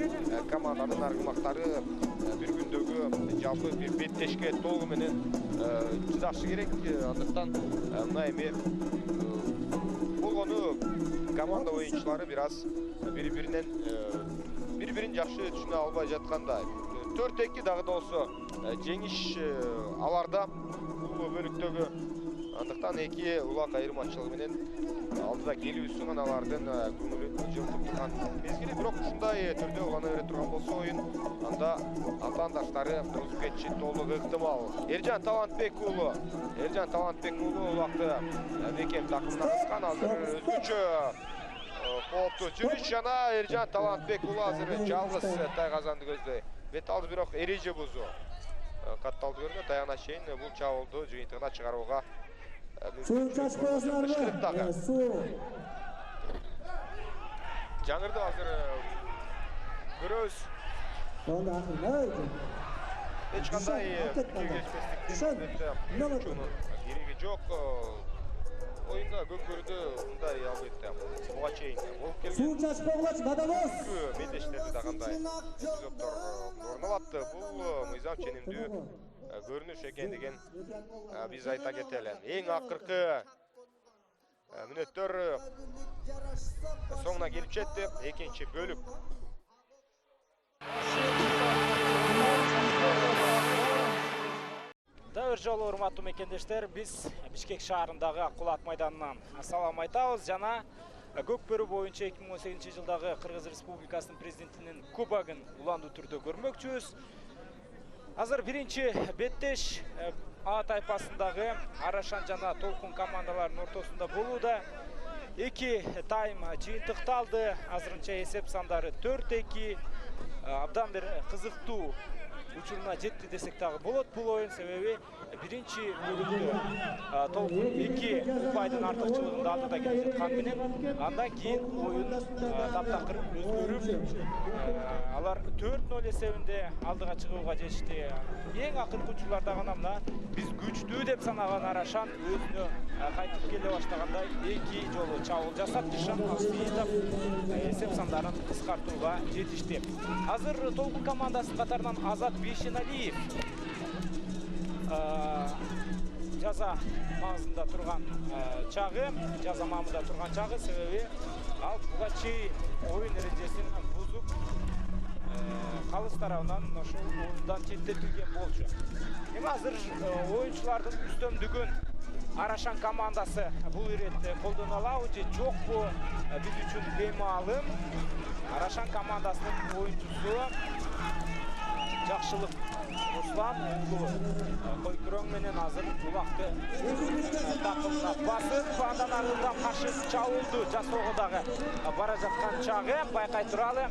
команданын аргымактары bir gündөгү жалпы bir беттешке толугу менен чыдашы керек. Андыктан мына эми болгону команда оюнчулары бир аз бири-бирин жакшы түшүнө албай жаткандай. 4-2 дагы да болсо жеңиш аларда бул бөлүктөгү. Андыктан эки улак айырмачылыгы менен алдыда келүүсүн гана алардын көңүлүн жылтып турган мезгили. Бирок ушундай түрдө улана бере турган болсо оюн, анда атаандаштары озуп кетиши толук ыктымал. Эржан Талантбек уулу улакты бекем такымына кыскан. Азыр өзгөчө кооптуу жүрүш жана Эржан Талантбек уулу азыр жалгыз Тайгазанды көздөй бет алды, бирок эреже бузуу катталды көрүнөт. Аягына чейин бул чабуулду жыйынтыгына чыгарууга жаңырды азыр көрөбүз. Эч кандай кереги жок. Оюнда көкөрүдө мындай албетте буга чейин болуп келген мелдештерди да кандай эпизоддор орун алат. Бул мыйзам ченемдүү көрүнүш экендигин биз айта кетели. Эң акыркы мүнөттөр соңуна келип жетти. Экинчи бөлүк. Дәуір жолы урматтуу мекендештер, биз Бишкек шаарындагы Кулат майданынан салам айтабыз. Жана Көкбөрү боюнча 2018 жылдагы Кыргыз Республикасынын президентинин кубогун уландуу түрдө көрмөкчүбүз. Азыр биринчи беттеш А тайпасындагы Арашан жана Толкун командаларынын ортосунда болууда. Эки тайм жыйынтыкталды. Азырынча эсеп сандары 4-2. Абдан бир кызыктуу учуруна жетти десек дагы болот бул оюн, себеби биринчи бөлүктө Толкун 2 упайдын артыкчылыгында алдыда келе жаткан менен андан кийин оюн таптакыр өзгөрүп алар 4-0 эсебинде алдыга чыгууга жетишти. Эң акыркы учурларда гана мына биз күчтүү деп санаган Арашан өзүнө кайтып келе баштагандай эки жолу чабуул жасап Жишан Алсеитов эсеп сандарын кыскартууга жетишти. Азыр Толкун командасынын катарынан Азат Бейшеналиев жаза маңызында тұрған чағы, жаза маңында тұрған чағы, себебі ал буга чейин ойын эрежесин бузуп калыс тарабынан ошол оюндан четтетилген болчу. Эми азыр оюнчулардын үстөмдүгүн Арашан командасы бул иретте колдоно алабы же жокпу, биз үчүн беймаалым. Арашан командасынын оюнчусу Жакшылык Руслан Койкүрөң менен азыр улакты такымына басып, андан артынан каршы чабуулду жасоого дагы бара жаткан чагы байкай туралы.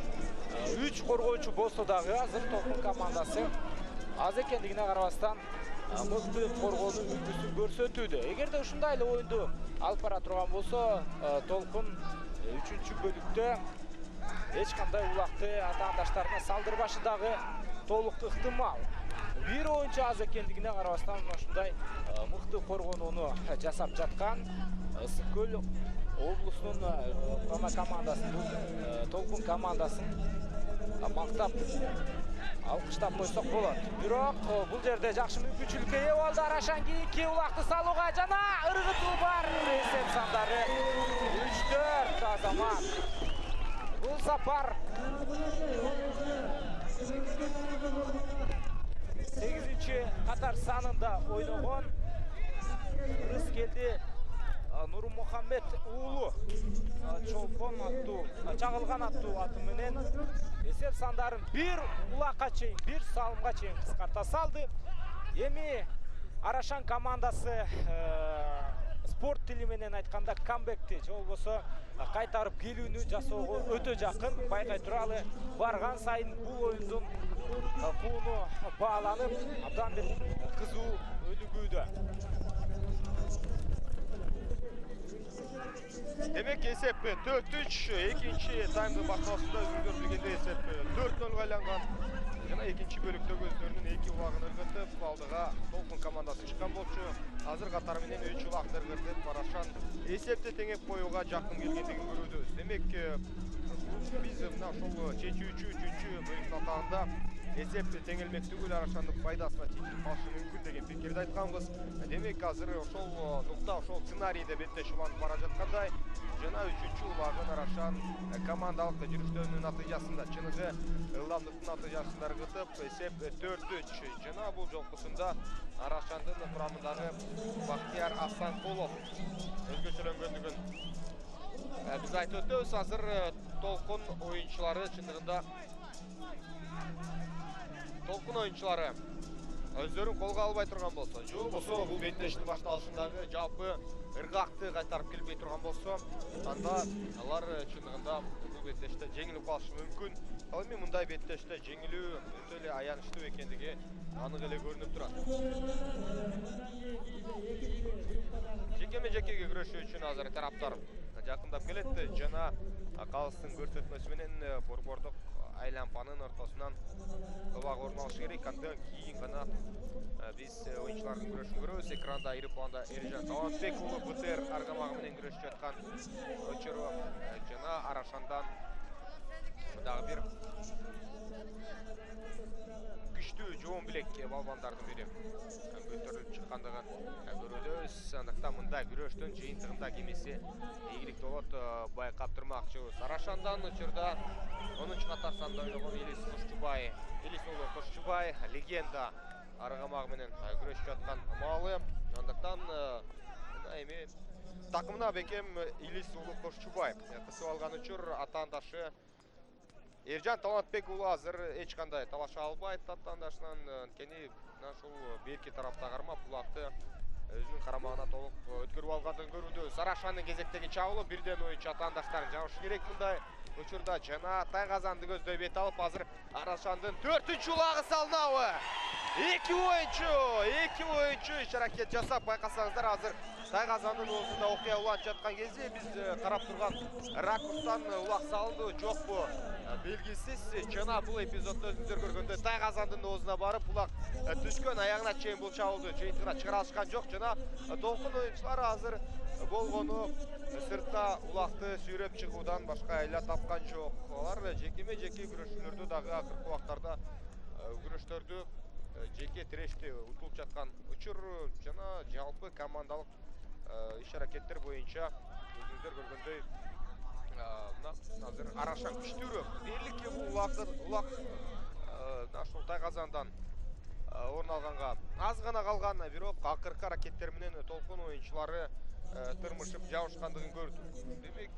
3 коргоочу болсо дагы азыр Толкун командасы аз экендигине карабастан мыкты коргоонун үлгүсүн көрсөтүүдө. Эгерде ушундай эле оюнду алып бара турган болсо, Толкун 3-бөлүктө эч кандай улакты атаандаштарына салдырбашы дагы толук ыктымал. Бир оюнчу аз экендигине карабастан ушундай мыкты коргонууну жасап жаткан Ысык Көл облусунун Прама командасын, Толкун командасын мактап алкыштап койсок болот. Бирок бул жерде жакшы мүмкүнчүлүккө ээ болду Арашан кийинки улакты салууга жана ыргытуу бар. Эсеп сандары 3-4 Азамат. Бул сапар 8-чи катар санында ойногон Рыскелди Нурмухаммед уулу Чолпон аттуу, Чагылган аттуу аты менен эсеп сандарын бир улакка чейин, бир салымга чейин кыскарта салды. Эми Арашан командасы спорт тили менен айтканда камбекти же болбосо кайтарып келүүнү жасоого өтө жакын. Байкай туралы барган сайын бул оюндун кууну бааланып, абдан бир кызуу өнүгүүдө. Демек эсеп 4-3, экинчи таймдын башталышында өзүңүздөр билгендей эсеп 4-0 айланган. Жана экинчи бөлүктө өздөрүнүн 2 улагын ыргытып, алдыга Толкун командасы чыккан болчу. Азыр катары менен 3 улагды ыргытып, Арашан эсепти теңеп коюуга жакын келгендигин көрүүбүз. Демек биз мына ошол чечүүчү 3-чү бөлүктүн атагында эсеп теңелмек түгүл, Арашандын пайдасына чечилип калышы мүмкүн деген пикирди айтканбыз. Демек азыр ошол нукта, ошол сценарийде беттешип уланып бара жаткандай, жана 3-чү улагын Арашан командалык жүрүштөрүнүн натыйжасында, чыныгы ылдамдыктын натыйжасында ыргытып, эсеп 4-3. Жана бул жолкусунда Арашандын курамындагы Бактияр Асанкулов өзгөчөлөнгөндүгүн биз айтып өтөбүз. Азыр Толкун оюнчулары чындыгында Толкун оюнчулары өздөрүн колго албай турган болсо, же болбосо бул беттештин башталышындагы жалпы ыргакты кайтарып келбей турган болсо, анда алар чындыгында бул беттеште жеңилип калышы мүмкүн. Ал эми мындай беттеште жеңилүү өтө эле аянычтуу экендиги анык эле көрүнүп турат. Жекеме-жекеге күрөшүү үчүн азыр тараптар жакындап келет жана калыстын көрсөтмөсү менен борбордук айланпанын ортосунан тобак орун алышы керек. Андан кийин гана биз оюнчулардын күрөшүн көрөбүз. Экранда ири планда Эрижан Талантбек уулу БТР аргамагы менен күрөшүп жаткан очору жана Арашандан дагы бир күчтүү жоон билек балбандардын бири көтөрүлүп чыккандыгын көрөбүз. Андыктан мындай күрөштүн жыйынтыгында кимиси ийгиликтүү болот байкап турмакчыбыз. Арашандан учурда 10-катар санда ойногон Элис уулу Кошчубай легенда аргамагы менен күрөшүп жаткан маалы. Андыктан эми такымына бекем Элис уулу Кошчубай кысып алган учур атаандашы Эржан Талантбек уулу азыр эч кандай талаша албайт атаандашынан. Анткени ушул берки тарапта кармап улакты өзүнүн карамагына толук өткөрүп алгандыгын көрүүбүз. Арашандын кезектеги чабуулу бирден оюнчу атаандаштарын жабыш керек мындай учурда жана Тайгазанды көздөй бет алып азыр Арашандын 4-чү улагы салынабы? Эки оюнчу иш аракет жасап, байкасаңыздар азыр Тайгазандын оозунда окуя уланып жаткан кезде биз карап турган ракурстан улак салынды жокпу белгисиз. Жана бул эпизоддо өзүңүздөр көргөндөй Тайгазандын оозуна барып улак түшкөн, аягына чейин бул чабуулду жыйынтыгына чыгара алышкан жок. Жана Толкун оюнчулары азыр болгону сыртта улакты сүйрөп чыгуудан башка айла тапкан жок. Алар жекеме-жеке күрөшүүлөрдү дагы акыркы убактарда күрөштөрдү жеке тиреште утулуп жаткан учур жана жалпы командалык иш-аракеттер боюнча өзүңүздөр көргөндөй азыр Арашан күчтүүрөөк. Дээрлик улак ушул Тайгазандан орун алганга аз гана калган, бирок акыркы аракеттер менен толкун оюнчулары тырмышып жабышкандыгын көрдүк. Демек,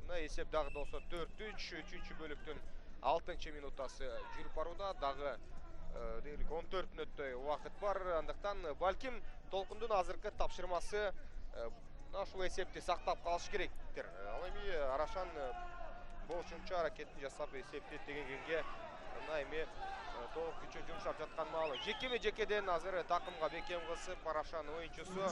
мына эсеп дагы да болсо 4-3, 3-чү бөлүктүн 6-минутасы жүрүп барууда. Дагы дээрлик 14 мүнөттөй убакыт бар. Андыктан балким толкундун азыркы тапшырмасы ушул эсепти сактап калыш керектир. Ал эми Арашан болушунча аракетин жасап эсепти тегегенге мына эми толук күчү жумшап жаткан маалы. Жекеме-жекеден азыр такымга бекем кысып Арашан оюнчусу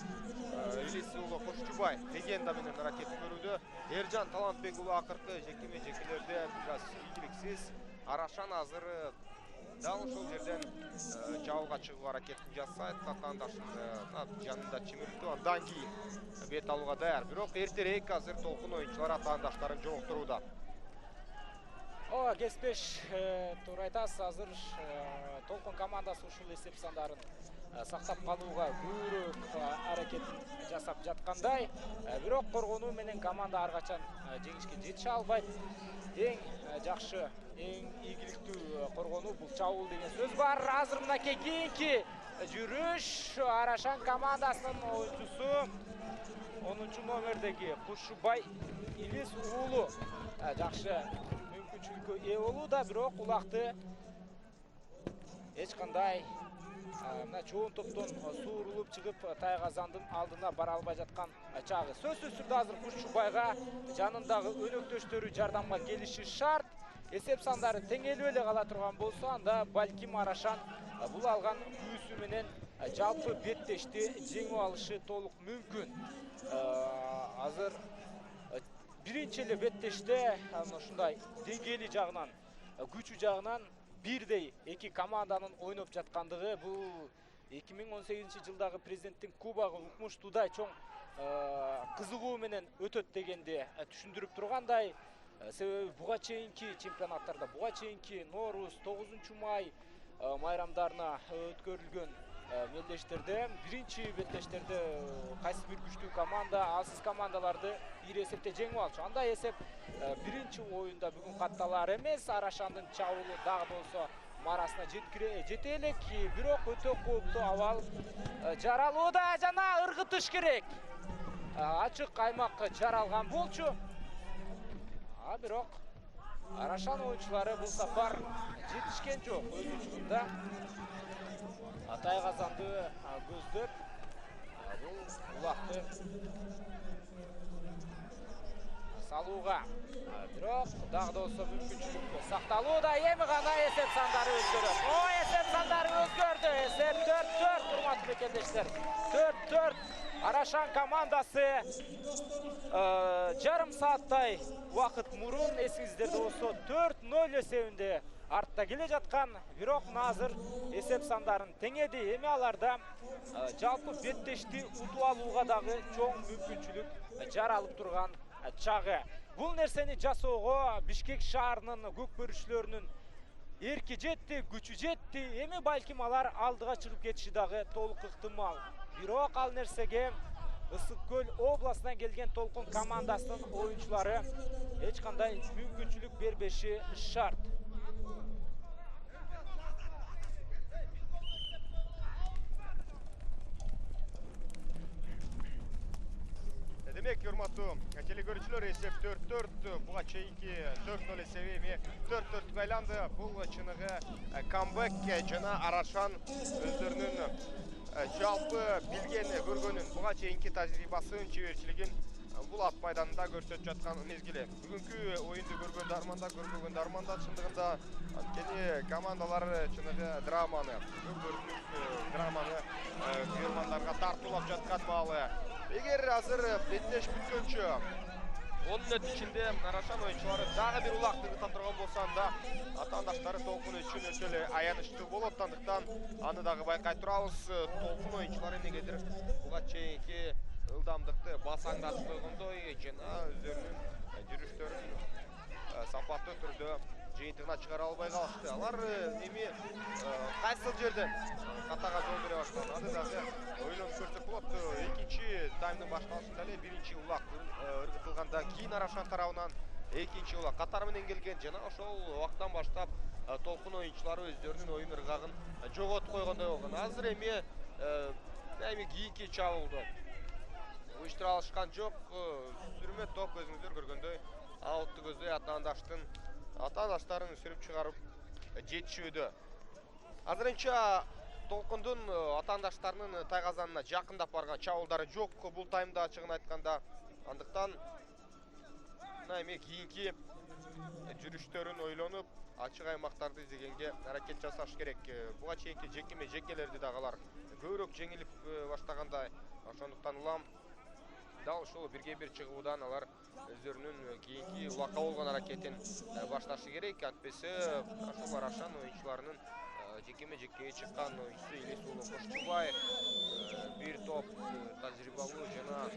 Илис уулу Кошчубай легенда менен аракет көрүүдө. Эржан Талантбек уулу акыркы жекеме-жекелерде бир аз ийгиликсиз. Арашан азыр дал ушул жерден жабылга чыгуу аракетин жасайт. Атаандашын жанында чимиртип, андан кийин бет алууга даяр. Бирок эртерээк азыр толкун оюнчулары атаандаштарын жолуктурууда. Ооба, кеспеш туура айтасыз. Азыр толкун командасы ушул эсеп сандарын сактап калууга көбүрөөк аракетин жасап жаткандай. Бирок коргонуу менен команда ар качан жеңишке жетише албайт. Эң жакшы, эң ийгиликтүү коргонуу бул чабуул деген сөз бар. Азыр мынакей кийинки жүрүш Арашан командасынын оюнчусу 10 номердеги Кушубай Илис уулу жакшы мүмкүнчүлүккө ээ болууда, бирок улакты эч кандай мына чоң топтон суурулуп чыгып Тайгазандын алдына бара албай жаткан чагы. Сөзсүз түрдө азыр Кушубайга жанындагы өнөктөштөрү жардамга келиши шарт. Эсеп сандары теңелип эле кала турган болсо, анда балким Арашан бул алган күүсү менен жалпы беттешти жеңип алышы толук мүмкүн. Азыр биринчи эле беттеште ушундай деңгээли жагынан, күчү жагынан бирдей эки команданын ойноп жаткандыгы бул 2018-жылдагы президенттин кубогу укмуштуудай чоң кызыгуу менен өтөт дегенди түшүндүрүп тургандай. Себеби буга чейинки чемпионаттарда, буга чейинки Нооруз, 9 май майрамдарына өткөрүлгөн мелдештерде, биринчи беттештерде кайсы бир күчтүү команда алсыз командаларды бир эсепте жеңип алчу. Анда эсеп биринчи оюнда бүгүн катталар эмес. Арашандын чабуулу дагы болсо марасына жете элек, бирок өтө кооптуу абал жаралууда жана ыргытыш керек. Ачык аймак жаралган болчу. Бирок Арашан оюнчулары бул сапар жетишкен жок. Өз учурунда Тайгазанды көздөп бул улакты салууга, бирок дагы да болсо мүмкүнчүлүк сакталууда. Эми гана эсеп сандары өзгөрөт. Эсеп сандары өзгөрдү. Эсеп 4-4, урматтуу мекендештер. 4-4. Арашан командасы жарым сааттай убакыт мурун эсиңиздерде болсо 4-0 эсебинде артта келе жаткан, бирок азыр эсеп сандарын теңеди. Эми аларда жалпы беттешти утуп алууга дагы чоң мүмкүнчүлүк жаралып турган чагы. Бул нерсени жасоого Бишкек шаарынын көкбөрүчүлөрүнүн эрки жетти, күчү жетти. Эми балким алар алдыга чыгып кетиши дагы толук ыктымал. Бирок ал нерсеге Ысык Көл областынан келген толкун командасынын оюнчулары эч кандай мүмкүнчүлүк бербеши шарт. Демек, урматтуу телекөрүүчүлөр, эсеп 4-4, буга чейинки 4-0 эсеби эми 4-4 айланды. Бул чыныгы камбэк жана Арашан өздөрүнүн жалпы билген көргөнүн, буга чейинки тажрыйбасын, чеберчилигин бул ат майданында көрсөтүп жаткан мезгили. Бүгүнкү оюнду көргөн дарманда чындыгында анткени командалар чыныгы драманы, көрөрмандарга тартуулап жаткан маалы. Эгер азыр беттеш бүткөнчө 10 мүнөт ичинде Арашан оюнчулары дагы бир улакты ыргыта турган болсо, анда атаандаштары толкун үчүн өтө эле аянычтуу болот. Андыктан аны дагы байкай турабыз. Толкун оюнчулары эмнегедир буга чейинки ылдамдыкты басаңдатып койгондой жана өздөрүнүн жүрүштөрүн сапаттуу түрдө жыйынтыгына чыгара албай калышты. Алар эми кайсыл жерден катага жол бере баштаган. Аны дагы ойлонуп көрсөк болот. Экинчи таймдын башталышында эле биринчи улак ыргытылгандан кийин Арашан тарабынан экинчи улак катар менен келген. Жана ошол убактан баштап толкун оюнчулары өздөрүнүн оюн ыргагын жоготуп койгондой болгон. Азыр эми кийинки чабуулду уюштура алышкан жок. Сүрмө топ өзүңүздөр көргөндөй аутты көздөй атаандаштарын сүрүп чыгарып жетишүүдө. Азырынча толкундун атаандаштарынын тайгазанына жакындап барган чабуулдары жок бул таймда ачыгын айтканда. Андыктан эми кийинки жүрүштөрүн ойлонуп ачык аймактарды издегенге аракет жасаш керек. Буга чейинки жекелерди дагы алар көбүрөөк жеңилип баштагандай. Ошондуктан улам дал ушул 1-1 чыгуудан алар өздөрүнүн кийинки улакка болгон аракетин башташы керек. Антпесе ошол Арашан оюнчуларынын жекеме-жекке чыккан оюнчусу Илис уулу Кошчубай бир топ тажрыйбалуу жана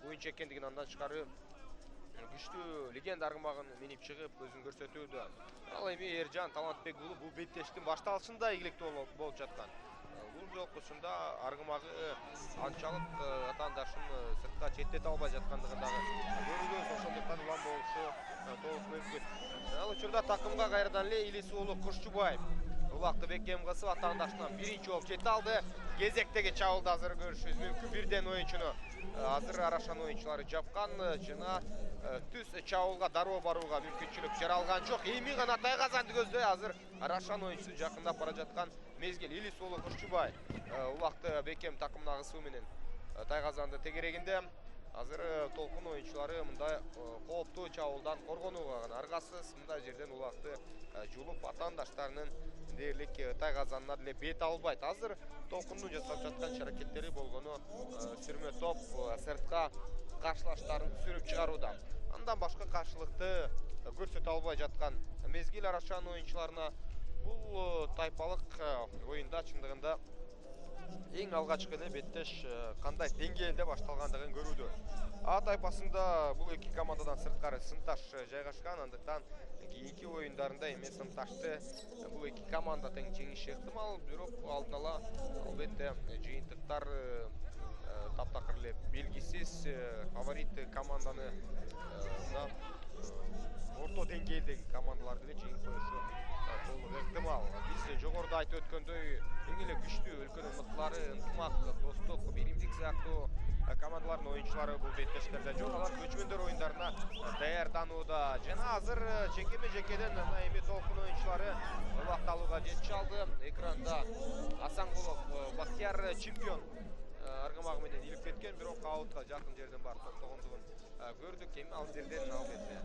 оюнчу экендигин андан тышкары күчтүү легенда аргымагын минип чыгып өзүн көрсөтүүдө. Ал эми Эржан Талантбек уулу бул беттештин башталышында ийгиликтүү болуп жаткан. Бул жолкусунда аргымагы анчалык атаандашын сыртка четтете албай жаткандыгын дагы көрүбүз. Ошондуктан улам болушу толук мүмкүн. Ал учурда такымга кайрадан эле Илис уулу Кошчубай улакты бекем кысып атаандашынан биринчи болуп жете алды. Кезектеги чабуулду азыр көрүшүбүз мүмкүн. Бирден оюнчуну азыр Арашан оюнчулары жапкан жана түз чабуулга дароо барууга мүмкүнчүлүк жаралган жок. Эми гана тайгазанды көздөй азыр Арашан оюнчусу жакындап бара жаткан мезгил. Илис уулу Кошчубай улакты бекем такымына кысуу менен тайгазанды тегерегинде. Азыр толкун оюнчулары мындай кооптуу чабуулдан коргонууга гана аргасыз. Мындай жерден улакты жулуп атаандаштарынын дээрлик тайгазанына деле бет албайт. Азыр толкундун жасап жаткан аракеттери болгону сүрмө топ сыртка каршылаштарын сүрүп чыгарууда. Андан башка каршылыкты көрсөтө албай жаткан мезгил Арашан оюнчуларына. Бул тайпалык оюнда чындыгында эң алгачкы эле беттеш кандай деңгээлде башталгандыгын көрүүдө. А тайпасында бул эки командадан сырткары сынташ жайгашкан. Андыктан кийинки оюндарында эми сынташты бул эки команда тең жеңиши ыктымал. Бирок алдын ала албетте жыйынтыктар таптакыр эле белгисиз фаворит команданы орто деңгээлдеги командалар деле жеңип коюшу толук ыктымал. Биз жогоруда айтып өткөндөй эң эле күчтүү өлкөнүн мыктылары ынтымак, достук, биримдик сыяктуу командалардын оюнчулары бул беттештерде жок. Алар көчмөндөр оюндарына даярданууда. Жана азыр жекеме-жекеден эми толкун оюнчулары убакыт алууга жетише алды. Экранда Асанкулов Бактияр чемпион аргымагы менен илип кеткен, бирок аутка жакын жерден барып токтогондугун көрдүк. Эми ал жерден албетте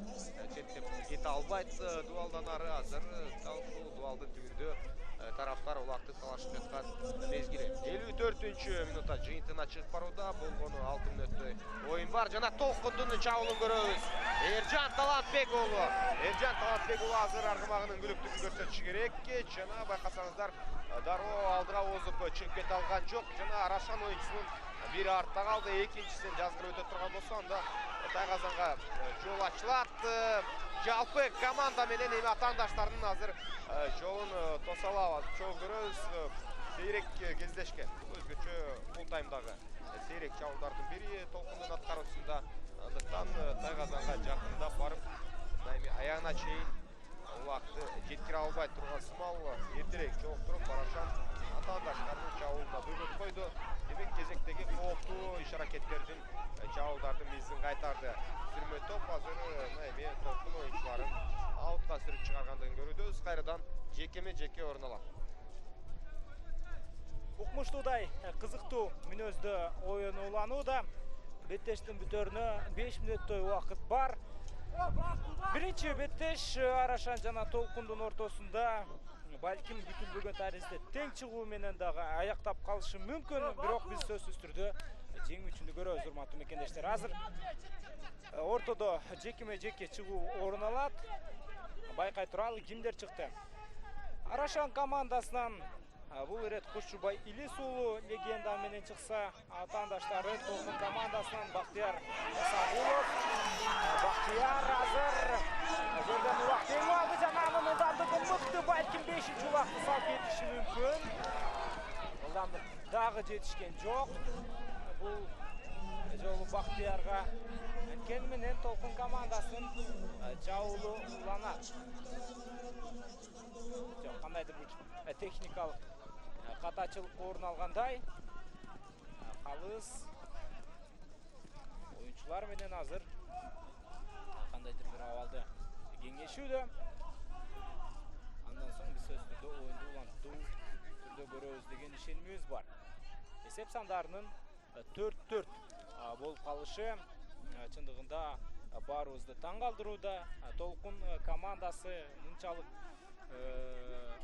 четтеп кете албайт дуалдан ары. Азыр дал ушул дуалдын түбүндө тараптар улакты талашып жаткан мезгили. 54-мүнөттө минутта жыйынтыгына чыгып барууда. Болгону 6 мүнөттөй оюн бар. Жана толкундун чабуулун көрөбүз. Эржан Талантбек уулу азыр аргымагынын күлүктүгүн көрсөтүшү керек. Жана байкасаңыздар дароо алдыга озуп чыгып кете алган жок. Жана Арашан оюнчусунун бири артта калды. Экинчисин жазгырып өтө турган болсо анда тайгазанга жол ачылат. Жалпы команда менен эми атаандаштардын азыр жолун тоса алабыз. Чогуу көрөбүз. Сейрек кездешкен. Өзгөчө бул таймдагы сейрек чабуулдардын бири толкундун аткаруусунда. Андыктан тайгазанга жакындап барып, эми аягына чейин улакты жеткире албай турган сымал эртерээк жолуктуруп Арашан атаандаштарынын чабуулуна бөгөт койду. Демек кезектеги кооптуу иш-аракеттердин чабуулдардын мизин кайтарды. Сүрмө топ азыр эми толкун оюнчуларын аутка сүрүп чыгаргандыгын көрүүбүз. Кайрадан жекеме-жеке орун алат. Укмуштуудай кызыктуу мүнөздө оюн уланууда. Беттештин бүтөрүнө 5 мүнөттөй убакыт бар. Биринчи беттеш Арашан жана толкундун ортосунда балким күтүлбөгөн таризде тең чыгуу менен дагы аяктап калышы мүмкүн. Бирок биз сөзсүз түрдө жеңүүчүнү көрөбүз, урматтуу мекендештер. Азыр ортодо жекеме-жеке чыгуу орун алат. Байкай туралы кимдер чыкты? Арашан командасынан Бұл рет Кушубай Илис уулу легенда менен чыкса, атаандаштары Толкун командасынан Бактияр Асагулов. Бактияр азыр жерден улак теңүү алды жана анын ылдамдыгы мыкты, балким 5-чи улакты салып кетиши мүмкүн. Ылдамдык дагы жетишкен жок. Бул жолу Бактиярга анткени менен Толкун командасын жабууланат. Жок, кандайдыр бир техникалык катачылык орун алгандай. Калыс оюнчулар менен азыр кандайдыр бир абалды кеңешүүдө. Андан соң биз сөз түрдө оюнду улантуу түрдө көрөбүз деген ишенимибиз бар. Эсеп сандарынын 4-4 болуп калышы чындыгында баарыбызды таң калтырууда. Толкун командасы мынчалык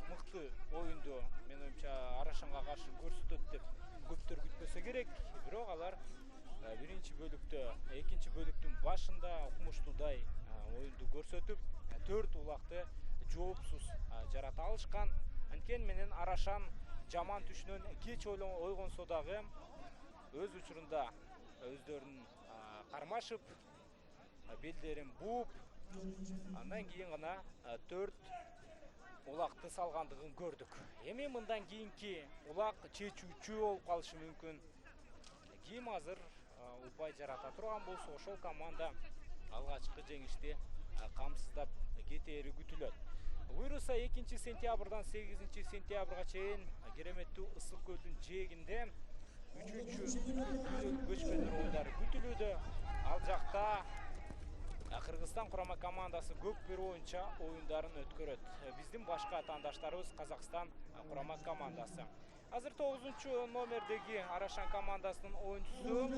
мыкты оюнду мен оюмча Арашанга каршы көрсөтөт деп көптөр күтпөсө керек. Бирок алар биринчи бөлүктө, экинчи бөлүктүн башында укмуштуудай оюнду көрсөтүп, 4 улакты жоопсуз жарата алышкан. Анткени менен Арашан жаман түшүнөн кеч ойгонсо дагы өз учурунда өздөрүн кармашып, белдерин бууп, андан кийин гана 4 улакты салгандыгын көрдүк. Эми мындан кийинки улак чечүүчү болуп калышы мүмкүн. Ким азыр упай жарата турган болсо, ошол команда алгачкы жеңишти камсыздап кетери күтүлөт. Буйруса 2 сентябрдан 8 сентябрга чейин кереметтүү ысык көлдүн жээгинде 3-чү көчмөндөр оюндары күтүлүүдө. Ал жакта Кыргызстан курама командасы көк бир оюнча оюндарын өткөрөт. Биздин башка атаандаштарыбыз Казакстан курама командасы. Азыр 9-чу номердеги Арашан командасынын оюнчусу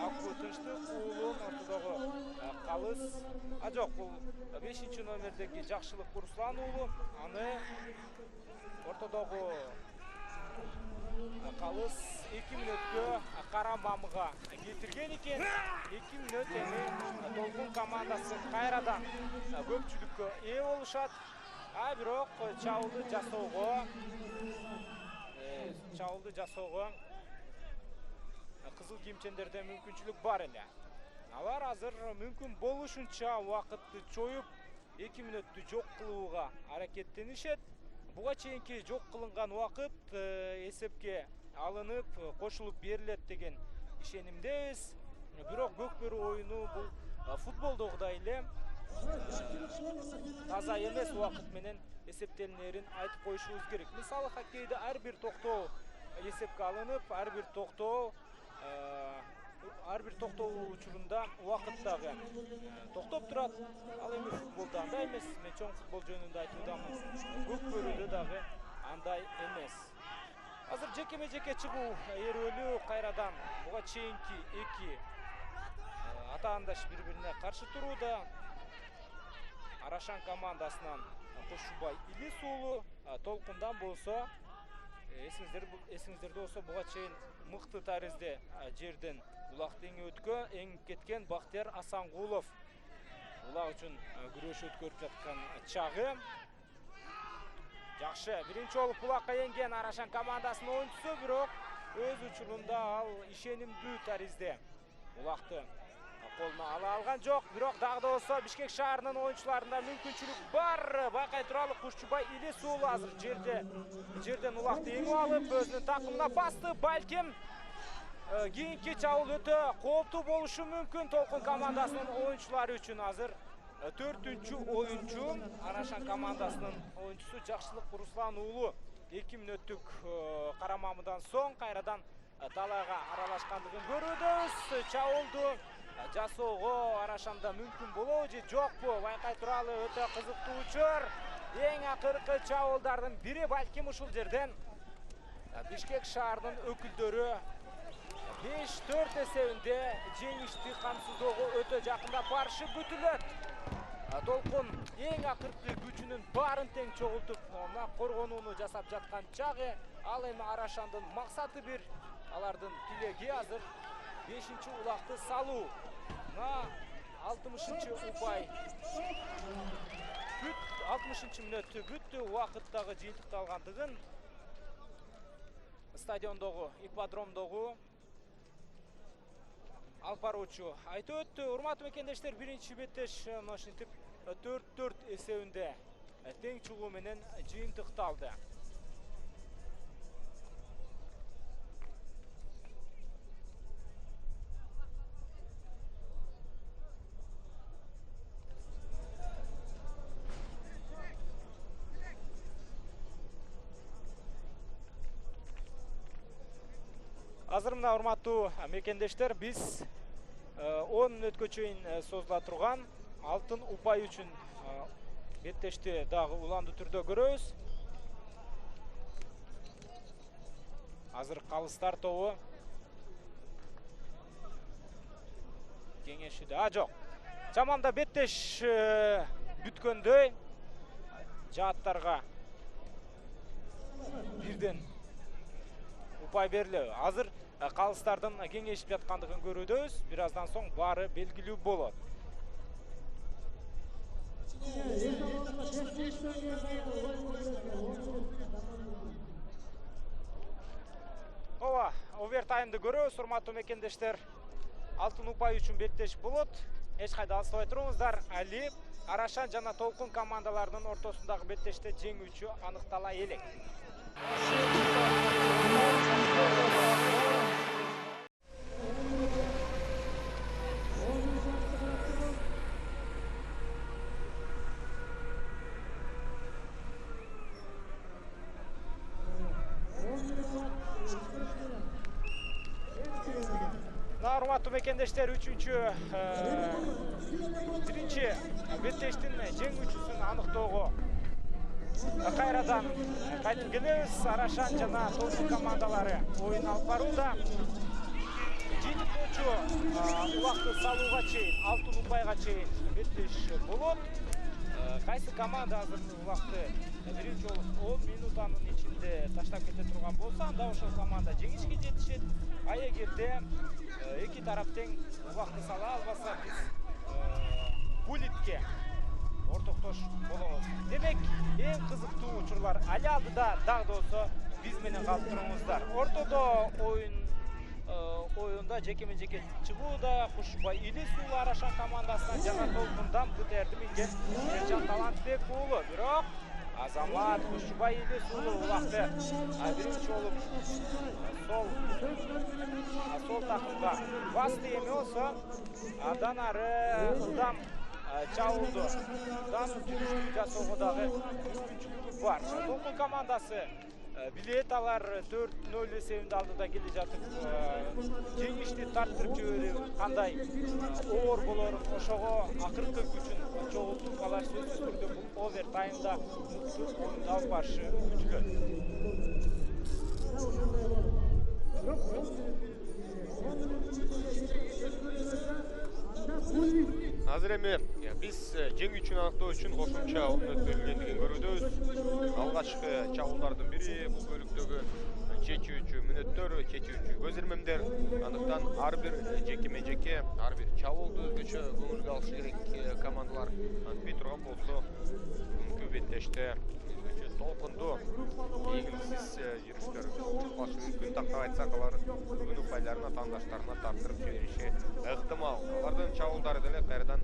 Акбу Тынчтык уулун ортодогу Калыс. Жок, бул 5-чи номердеги Жакшылык Руслан уулу. Аны ортодогу Калыс 2 мүнөткө Карамамыга кетирген экен. 2 мүнөт эми Толкун командасы кайрадан көпчүлүккө ээ болушат. Бирок чабуулду жасоого кызыл кийимчендерде мүмкүнчүлүк бар эле. Алар азыр мүмкүн болушунча убакытты чоюп 2 мүнөттү жок кылууга аракеттенишет. Буга чейинки жок кылынган убакыт эсепке алынып, кошулуп берилет деген ишенимдебиз. Бирок көкбөрү оюну бул футболдогудай эле таза эмес убакыт менен эсептелинерин айтып коюшубуз керек. Мисалы хоккейде ар бир токтоо эсепке алынып, ар бир токтоо учурунда убакыт дагы токтоп турат. Ал эми футболдо андай эмес. Мен чоң футбол жөнүндө айтуудамын. Көкбөрүдө дагы андай эмес. Азыр жекеме-жеке чыгуу эрөөлүү кайрадан буга чейинки 2 атаандаш бири-бирине каршы турууда. Арашан командасынан Кушубай Илис уулу, Толкундан болсо эсиңиздерде болсо буга чейин мыкты таризде жерден улакты эңип кеткен Бактияр Асангулов улак үчүн күрөш өткөрүп жаткан чагы. Жакшы, биринчи болуп улакка эңген Арашан командасынын оюнчусу, бирок өз учурунда ал ишенимдүү таризде улакты колуна ала алган жок. Бирок дагы да болсо Бишкек шаарынын оюнчуларында мүмкүнчүлүк бар. Байкай туралы Кушубай Илис уулу азыр жерден улакты эңип алып, өзүнүн такымына басты. Балким кийинки чабуул өтө кооптуу болушу мүмкүн Толкун командасынын оюнчулары үчүн. Азыр 4-чү оюнчу Арашан командасынын оюнчусу Жакшылык Руслан уулу 2 мүнөттүк карамамыдан соң кайрадан талайга аралашкандыгын көрөбүз. Чабуулду жасоого Арашанда мүмкүн болобу же жокпу? Байкай туралы өтө кызыктуу учур. Эң акыркы чабуулдардын бири балким ушул жерден Бишкек шаарынын өкүлдөрү 5-4 эсебинде жеңишти камсыздоого өтө жакындап барышы күтүлөт. Толкун эң акыркы күчүнүн баарын тең чогултуп, коргонууну жасап жаткан чагы. Ал эми Арашандын максаты бир, алардын тилеги азыр 5-чи улакты салуу. 60-чы упай 60-чы мүнөттү бүттү, убакыттагы жыйынтыкталгандыгын стадиондогу, ипподромдогу алып баруучу. Айтып өттү, урматтуу мекендештер, биринчи беттеш ушинтип 4-4 эсебинде тең чыгуу менен жыйынтыкталды. Азыр мына урматтуу мекендештер, биз 10 мүнөткө чейин созула турган алтын упай үчүн беттешти дагы уланды түрдө көрөбүз. Азыр калыстар тобу кеңешиде. Жок. Чамамда беттеш бүткөндөй жааттарга бирден упай берилеби. Азыр калыстардын кеңешип жаткандыгын көрүүдөбүз. Бир аздан соң баары белгилүү болот. Ооба, овертаймды көрөбүз, урматтуу мекендештер. Алтын упай үчүн беттеш болот. Эч кайда алыстабай туруңуздар. Али, Арашан жана Толкун командаларынын ортосундагы беттеште жеңүүчү аныктала элек. Урматтуу мекендештер, биринчи беттештин жеңүүчүсүн аныктоого кайрадан кайтып келебиз. Арашан жана Толкун командалары оюн алып барууда. Жыйынтыктоочу убакты салууга чейин, алтын упайга чейин беттеш болот. Кайсы команда азыр убакты биринчи жолу 10 минутанын ичинде таштап кете турган болсо, анда ошол команда жеңишке жетишет. А эгерде эки тарап тең убакты сала албаса, биз булитке ортоктош болобуз. Демек, эң кызыктуу учурлар али алдыда, дагы да болсо биз менен калып туруңуздар. Ортодо оюнда жеке-жеке чыгууда Кушубай Илис уулу Арашан командасынан жана Толкундан КТРди минген Эржан Талантбек уулу. Бирок Азамат Кушубай Илис уулу убакты биринчи болуп сол такымга басты эми болсо, андан ары ылдам чабуулду, ылдам жүрүштү жасоого дагы мүмкүнчүлүгү бар. Толкун командасы билет, алар 4-0 эсебинде алдыда келе жатып, жеңишти тарттырып жиберип, кандай оор болорун, ошого акыркы күчүн чогултуп, алар сөзсүз түрдө бул овертаймда мыкты оюнду алып барышы күтүлөт. Азыр эми биз жеңүүчүн аныктоо үчүн кошумча 10 мүнөт берилгендигин көрүүдөбүз. Алгачкы чабуулдардын бири бул бөлүктөгү чечүүчү мүнөттөр, чечүүчү көз ирмемдер. Андыктан ар бир жеке-жеке, ар бир чабуулду өзгөчө көңүлгө алышы керек командалар антпей турган болсо, бүгүнкү беттеште өзгөчө толкунду ийгиликсиз жүрүштөр чыкпашы мүмкүн. Тактап айтсак, алар бүгүн упайларын атаандаштарына тарттырып жибериши ыктымал. Алардын чабуулдары деле кайрадан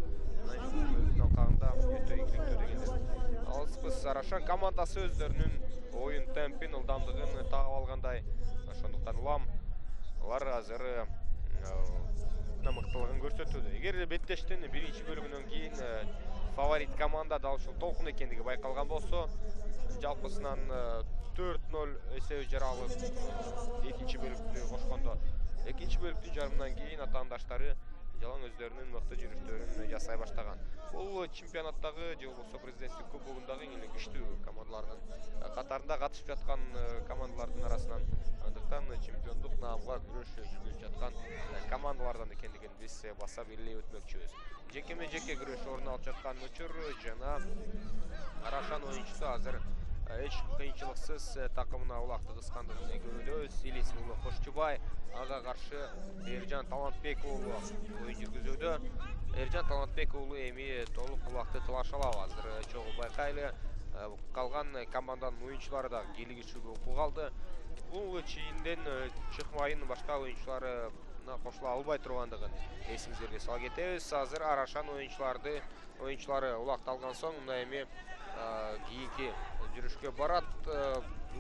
өзүнүн алкагында өтө ийгиликтүү дегендер. Алыспыз. Арашан командасы өздөрүнүн оюн темпин, ылдамдыгын тагып алгандай. Ошондуктан улам алар азыр мыктылыгын көрсөтүүдө. Эгер беттештин биринчи бөлүгүнөн кийин фаворит команда дал ушул Толкун экендиги байкалган болсо, жалпысынан 4-0 эсеби жаралып экинчи бөлүктү кошкондо, экинчи бөлүктүн жарымынан кийин атаандаштары жалаң өздөрүнүн мыкты жүрүштөрүн жасай баштаган. Бул чемпионаттагы же болбосо президенттик кубогундагы эң эле күчтүү командалардын катарында катышып жаткан командалардын арасынан, андыктан чемпиондук наамга күрөшүп жүрүп жаткан командалардан экендигин биз баса белгилей өтмөкчүбүз. Жеке-жеке күрөш орун алып жаткан Учур жана Арашан оюнчусу азыр эч кыйынчылыксыз такымына улакты кыскандыгын көрүүдөбүз. Илис уулу Кошчубай, ага каршы Эржан Талантбек уулу оюн жүргүзүүдө. Эржан Талантбек уулу эми толук улакты талаша алабы? Азыр чогуу байкайлы. Қалған команданың ойыншылары да келігішуге оқу қалды. Бұл чейінден Чықмайын башқа ойыншылары қосыла албай тұрғандығын есіңіздерге сала кетеміз. Азыр Арашан ойыншылары улақталған соң эми кейінгі жүрішке барат.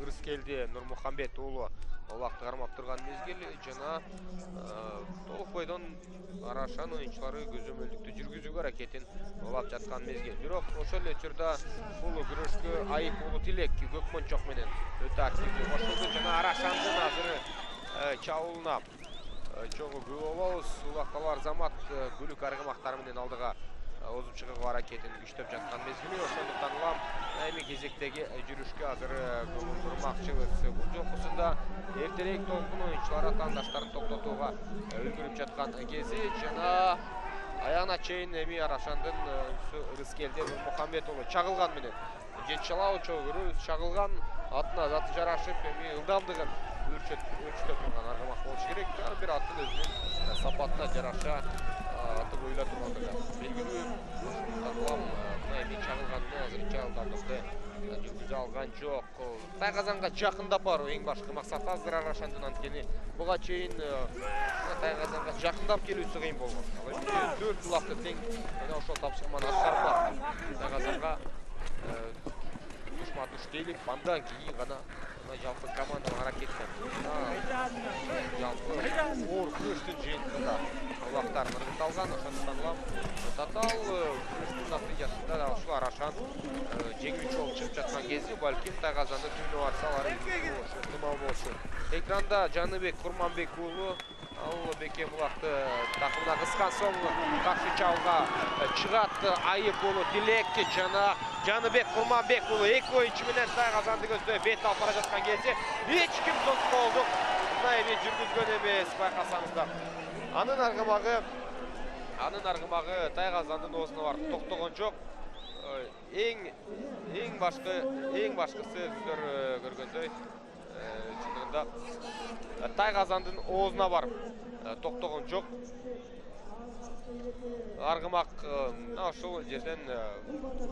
Ырыскелде Нұрмұхамбет ұлы улақты қармап тұрған мезгіл, жана толық бойдан Арашан ойыншылары көзөмөлдүктү жүргүзүүгө аракетин улап жатқан мезгіл. Бирок ошол эле учурда бул күрөшкө Айып уулу Тилек Көкмончок менен өтө активдүү кошулду, жана Арашандын азыр чабуулуна чогуу күбө болобуз. Улакталар Замат Гүлүк аргымактары менен алдыга озуп чыгууга аракетин күчтөп жаткан мезгили. Ошондуктан улам эми кезектеги жүрүшкө азыр көңүл бурмакчыбыз. Бул жолкусунда эртерээк толкун oyuncular атаандаштарын токтотууга үлгүрүп жаткан кези, жана аягына чейин эми Арашандын Ырыскелде Нурмухамбет уулу чагылган менен жетчалау чогуу чагылган, атына заты жарашып, эми ылдамдыгын өлчөтө турган аргамак болуш керек. Ар бир аттын өзүнүн сапатына жараша аты бойло тургандыгы белгилүү. Ошондуктан эми чагылганды азырынча ылдамдыкты жүргүзө алган жок. Тайгазанга жакындап баруу эң башкы максат азыр Арашандын, анткени буга чейин Тайгазанга жакындап келүүсү кыйын болгон. Ал эми 4 улакты тең ошол тапшырманы аткарып Тайгазанга тушма-туш келип, андан кийин гана жалпы командалык аракеттен жалпы оор күрөштүн жыйынтыгында улактар ыргыталган. Ошондуктан улам татаал күрөштүн натыйжасында ушул Арашан жеңүүчү болуп чыгып жаткан кези, балким Тайгазанды түнүп атсалар ыктымал болушу. Экранда Жаныбек Курманбек уулу ал бекем улакты такымына кыскан соң каршы чабуулга чыгат. Айып уулу Тилек жана Жаныбек Курманбек уулу эки оюнчу менен Тайгазанды көздөй бет алып бара жаткан кезде эч ким тоскоолдук эми жүргүзгөн эмес, байкасаңыздар. Анын аргымагы Тайгазандын оозуна барып токтогон жок. Эң башкысы сиздер көргөндөй чындыгында Тайгазандын оозуна барып токтогон жок. Аргымак ошол жерден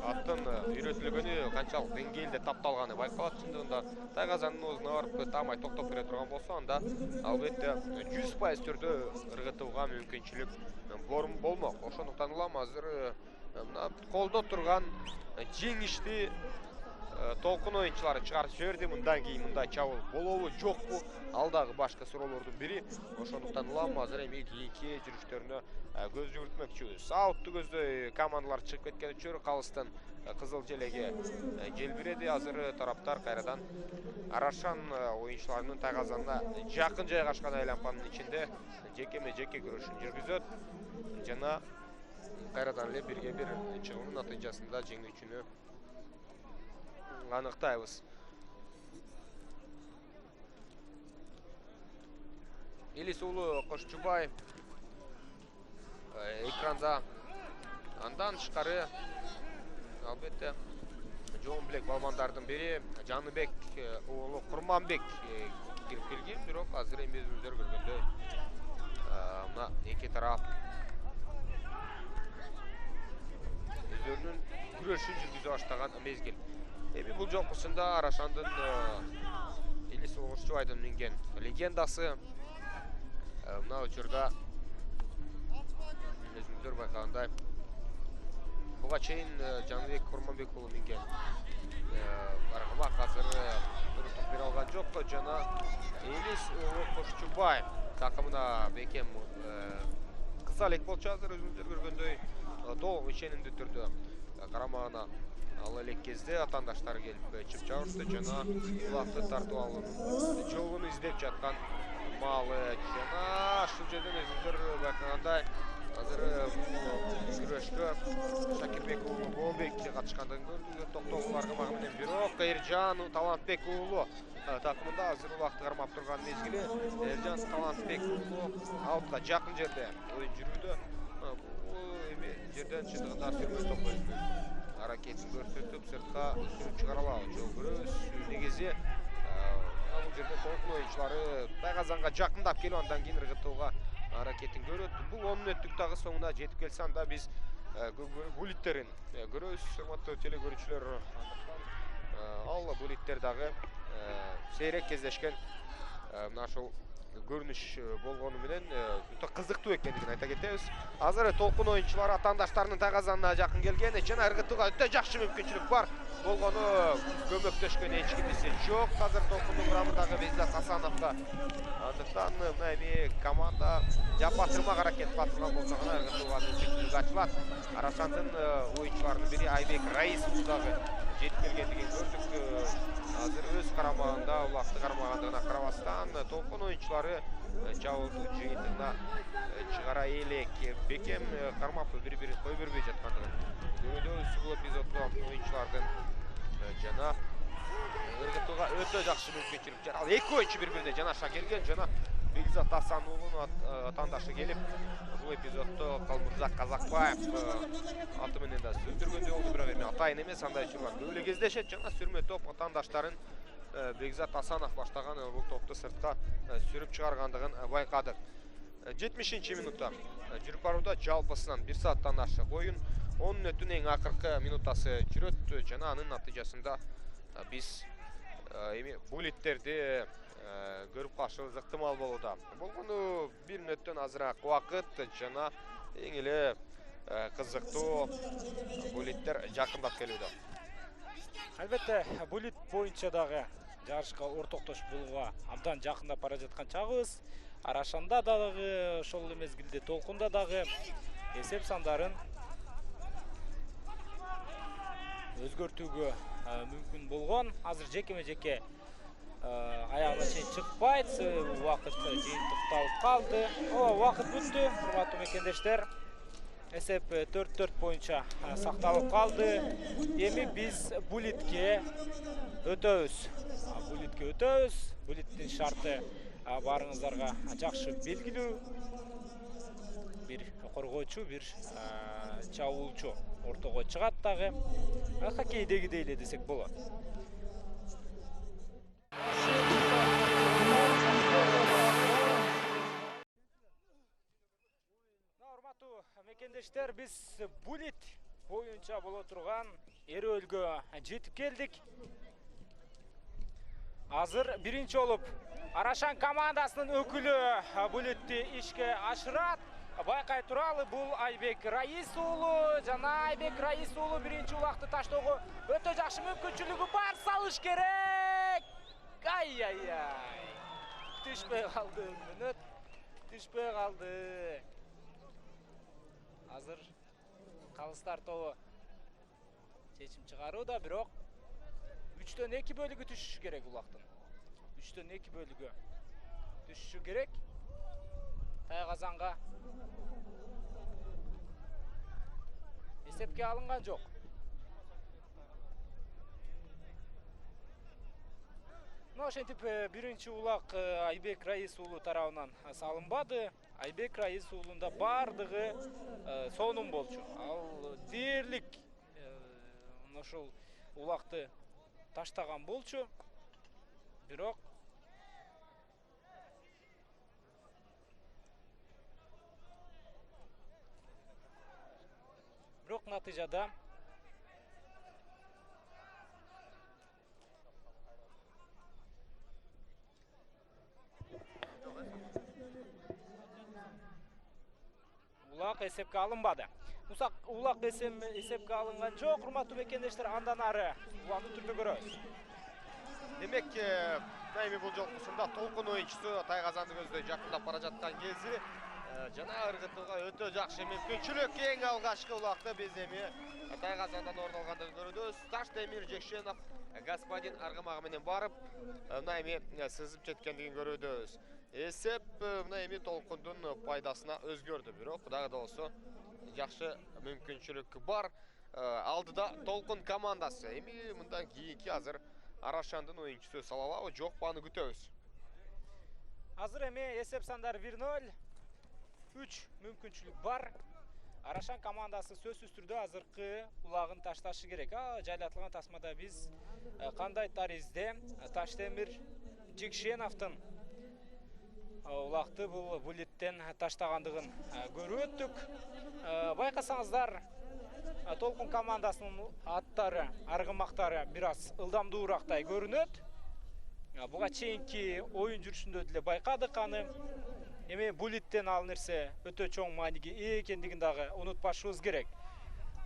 аттын үйрөтүлгөнү канчалык деңгээлде тапталганы байкалат. Чындыгында Тайгазандын оозуна барып таамай токтоп бере турган болсо, анда албетте 100% түрдө ыргытууга мүмкүнчүлүк болмок. Ошондуктан улам азыр колдо турган жеңишти толкун oyuncuları чыгарып жиберди. Мындан кийин мындай чабуул болобу жокпу, ал дагы башка суроолордун бири. Ошондуктан улам азыр эми кийинки жүрүштөрүнө көз жүгүртмөкчүбүз. Аутту көздөй командалар чыгып кеткен үчүр калыстын кызыл желеге желбиреди. Азыр тараптар кайрадан Арашан oyuncularынын Тайгазанына жакын жайгашкан айланпанын ичинде жеке-жеке күрөшүн жүргүзөт, жана кайрадан эле бирге бир чыгуунун натыйжасында жеңүүчүнү аныктайбыз. Элис уулу Кошчубай экранда. Андан тышкары албетте жоон билек балбандардын бири Жаныбек уулу Курманбек кирип келген. Бирок азыр эми өзүңүздөр көргөндөй мына эки тарап өздөрүнүн күрөшүн жүргүзө баштаган мезгил. Эми бул жолкусунда Арашандын Элис уулу Кошчубайдын минген легендасы мына учурда өзүңүздөр байкагандай буга чейин Жаныбек Курманбек уулу минген аргымак азыр туруктук бере алган жок, жана Элис уулу Кошчубай такымына бекем кыса элек болчу. Азыр өзүңүздөр көргөндөй толук ишенимдүү түрдө карамагына ала элек кезде атаандаштары келип чып жабышты, жана улакты тартып алуунун жолун издеп жаткан маалы. Жана ушул жерден өзүңүздөр байкагандай азыр күрөшкө Шакирбек уулу Болбек катышкандыгын көрдүк токтогул аргымагы менен. Бирок Эржан Талантбек уулу такымында азыр улакты кармап турган мезгили. Эржан Талантбек уулу аутка жакын жерде оюн жүрүүдө. Эми жерден чындыгында сүрмө топ аракетин көрсөтүп сыртка сүрүп чыгара алабы жол көрөбүз. Негизи бул жерде толкун oyuncuları Тайгазанга жакындап келип, андан кийин ыргытууга аракетин көрөт. Бул 10 мүнөттүк дагы соңуна жетип келсе, анда биз булиттерин көрөбүз. Урматтуу теле көрүүчүлөр, Ал булиттер дагы сейрек кездешкен мына ошол көрүнүш болгону менен өтө кызыктуу экендигин айта кетебиз. Азыр толкун оюнчулары атаандаштарынын тайгазанына жакын келген, чын ыргытууга өтө жакшы мүмкүнчүлүк бар. Болгону көмөктөшкөн эч кимиси жок. Азыр толкундун курамындагы Бекзат Асановго. Андыктан эми команда жапатырмак аракет кылып турган болсо гана ыргытууга мүмкүнчүлүк ачылат. Арашандын оюнчуларынын бири Айбек Раисов дагы жетип келгендигин көрдүк. Азыр өз карамагында улакты кармагандыгына карабастан толкун оюнчулары жабылуу жыйынтыгына чыгара элек. Бекем кармап бири-бирин кой бербей жаткандыгын көрөбүз. Бул эпизоддо оюнчулардын жана ыргытууга өтө жакшы мүмкүнчүлүк бар. Ал эки оюнчу бири-бирине жанаша келген. Жана Бекзат Асановдун атаандашы келип, бул эпизоддо Калмурзак Казакбаев аты менен да сүрдүргөндөй болду, бирок эми атайын эмес, андай учурлар көп эле кездешет. Жана сүрмө топ атаандаштарын Бекзат Асанов баштаган бул топту сыртка сүрүп чыгаргандыгын байкадык. 70-минутта жүрүп барууда жалпысынан 1 сааттан ашык оюн. 10 мүнөттүн эң акыркы минутасы жүрөт жана анын натыйжасында биз эми булиттерди көрүп калышыбыз ыктымал болууда. Болгону 1 мүнөттөн азыраак убакыт жана эң эле кызыктуу булиттер жакындап келүүдө. Албетте, булит боюнча дагы жарышка ортоктош болууга абдан жакындап бара жаткан чагыбыз. Арашанда дагы ошол мезгилде толкунда дагы эсеп сандарын өзгөртүүгө мүмкүн болгон. Азыр жекеме-жеке аягына чейин чыкпайт, убакыт жыйынтыкталып калды. Убакыт бүттү, урматтуу мекендештер. Эсеп 4-4 боюнча сакталып калды. Эми биз булитке өтөбүз. Булиттин шарты барыңыздарга жакшы белгилүү. Бир коргоочу, бир чабуулчу ортого чыгат дагы. Хоккейдегидей эле десек болот. Урматтуу мекендештер, биз булит боюнча боло турган эрөөлгө жетип келдик. Азыр биринчи болуп Арашан командасынын өкүлү булитти ишке ашырат. Байкай туралы, бул Айбек Раис уулу. Жана Айбек Раис уулу биринчи улакты таштоого өтө жакшы мүмкүнчүлүгү бар, салыш керек. Ай-ай-ай. Түшпөй калды, мүнөт. Түшпөй калды. Азыр калыстар тобу чечим чыгарууда, бирок 3-төн 2 бөлүгү түшүшү керек улактын. 3-төн 2 бөлүгү түшүшү керек. Тайгазанга эсепке алынган жок. Ошентип биринчи улак Айбек Раис уулу тарабынан салынбады. Айбек Раис уулунда бардыгы сонун болчу. Ал дээрлик ошол улакты таштаган болчу. Бирок натыйжада улак эсепке алынбады. Улак эсепке алынган жок, урматтуу мекендештер, андан ары улануу түрдө көрөбүз. Демек, эми бул жолкусунда толкун оюнчусу Тайгазанды көздөй жакындап бара жаткан кези жана ыргытууга өтө жакшы мүмкүнчүлүк. Эң алгачкы улакты биз эми Тайгазандан орун алгандыгын көрөбүз. Таштемир Жекшенов господин аргымагы менен барып, мына эми сызып жеткендигин көрөбүз. Эсеп мына эми толкундун пайдасына өзгөрдү, бирок дагы да болсо жакшы мүмкүнчүлүк бар. Алдыда толкун командасы. Эми мындан кийинки азыр Арашандын оюнчусу салабабы, жок баны күтөбүз. Азыр эми эсеп сандар 1-0. 3 мүмкүнчүлүк бар. Арашан командасы сөзсүз түрдө азыркы улагын ташташы керек. Жайлатылган тасмада биз кандай таризде Таштемир Жекшеновдун улакты бул булиттен таштагандыгын көрүп өттүк. Байкасаңыздар, Толкун командасының аттары, арғымақтары біраз ылдамдуырақтай көрінеді. Бұға чейінки ойын жүрішінде өтілі байқадық аны. Еме булиттен алынырсы өте чоң маниге екендігін дағы ұнытпашуыз керек.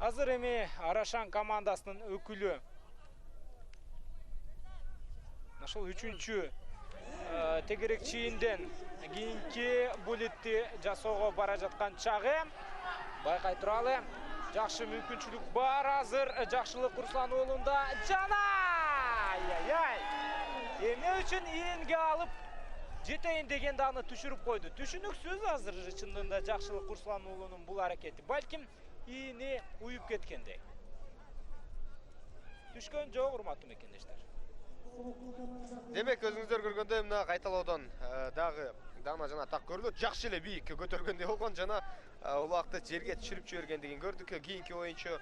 Азыр еме Арашан командасының өкілі нашыл үшінші тегерек чейінден кейінке булитті жасауға бара жатқан чағы. Байқай тұралы. Жақшы мүмкіншілік бар азыр. Жақшылық Руслан олында жана! Ай-яй-яй! Еме үшін иінге алып жетейін деген даны түшіріп қойды. Түшініксіз азыр шындығында Жақшылық Руслан олының бұл әрекеті. Бәлкім иіні ұйып кеткенде. Түшкен жоқ, урматтуу мекендештер. Демек, өзіңіздер көргенде мына қайталаудан дана жана так көрілді. Жақшы еле бейікке көтергенде болған жана улақты жерге түшіріп жібергендігін көрдік. Кейінгі ойыншы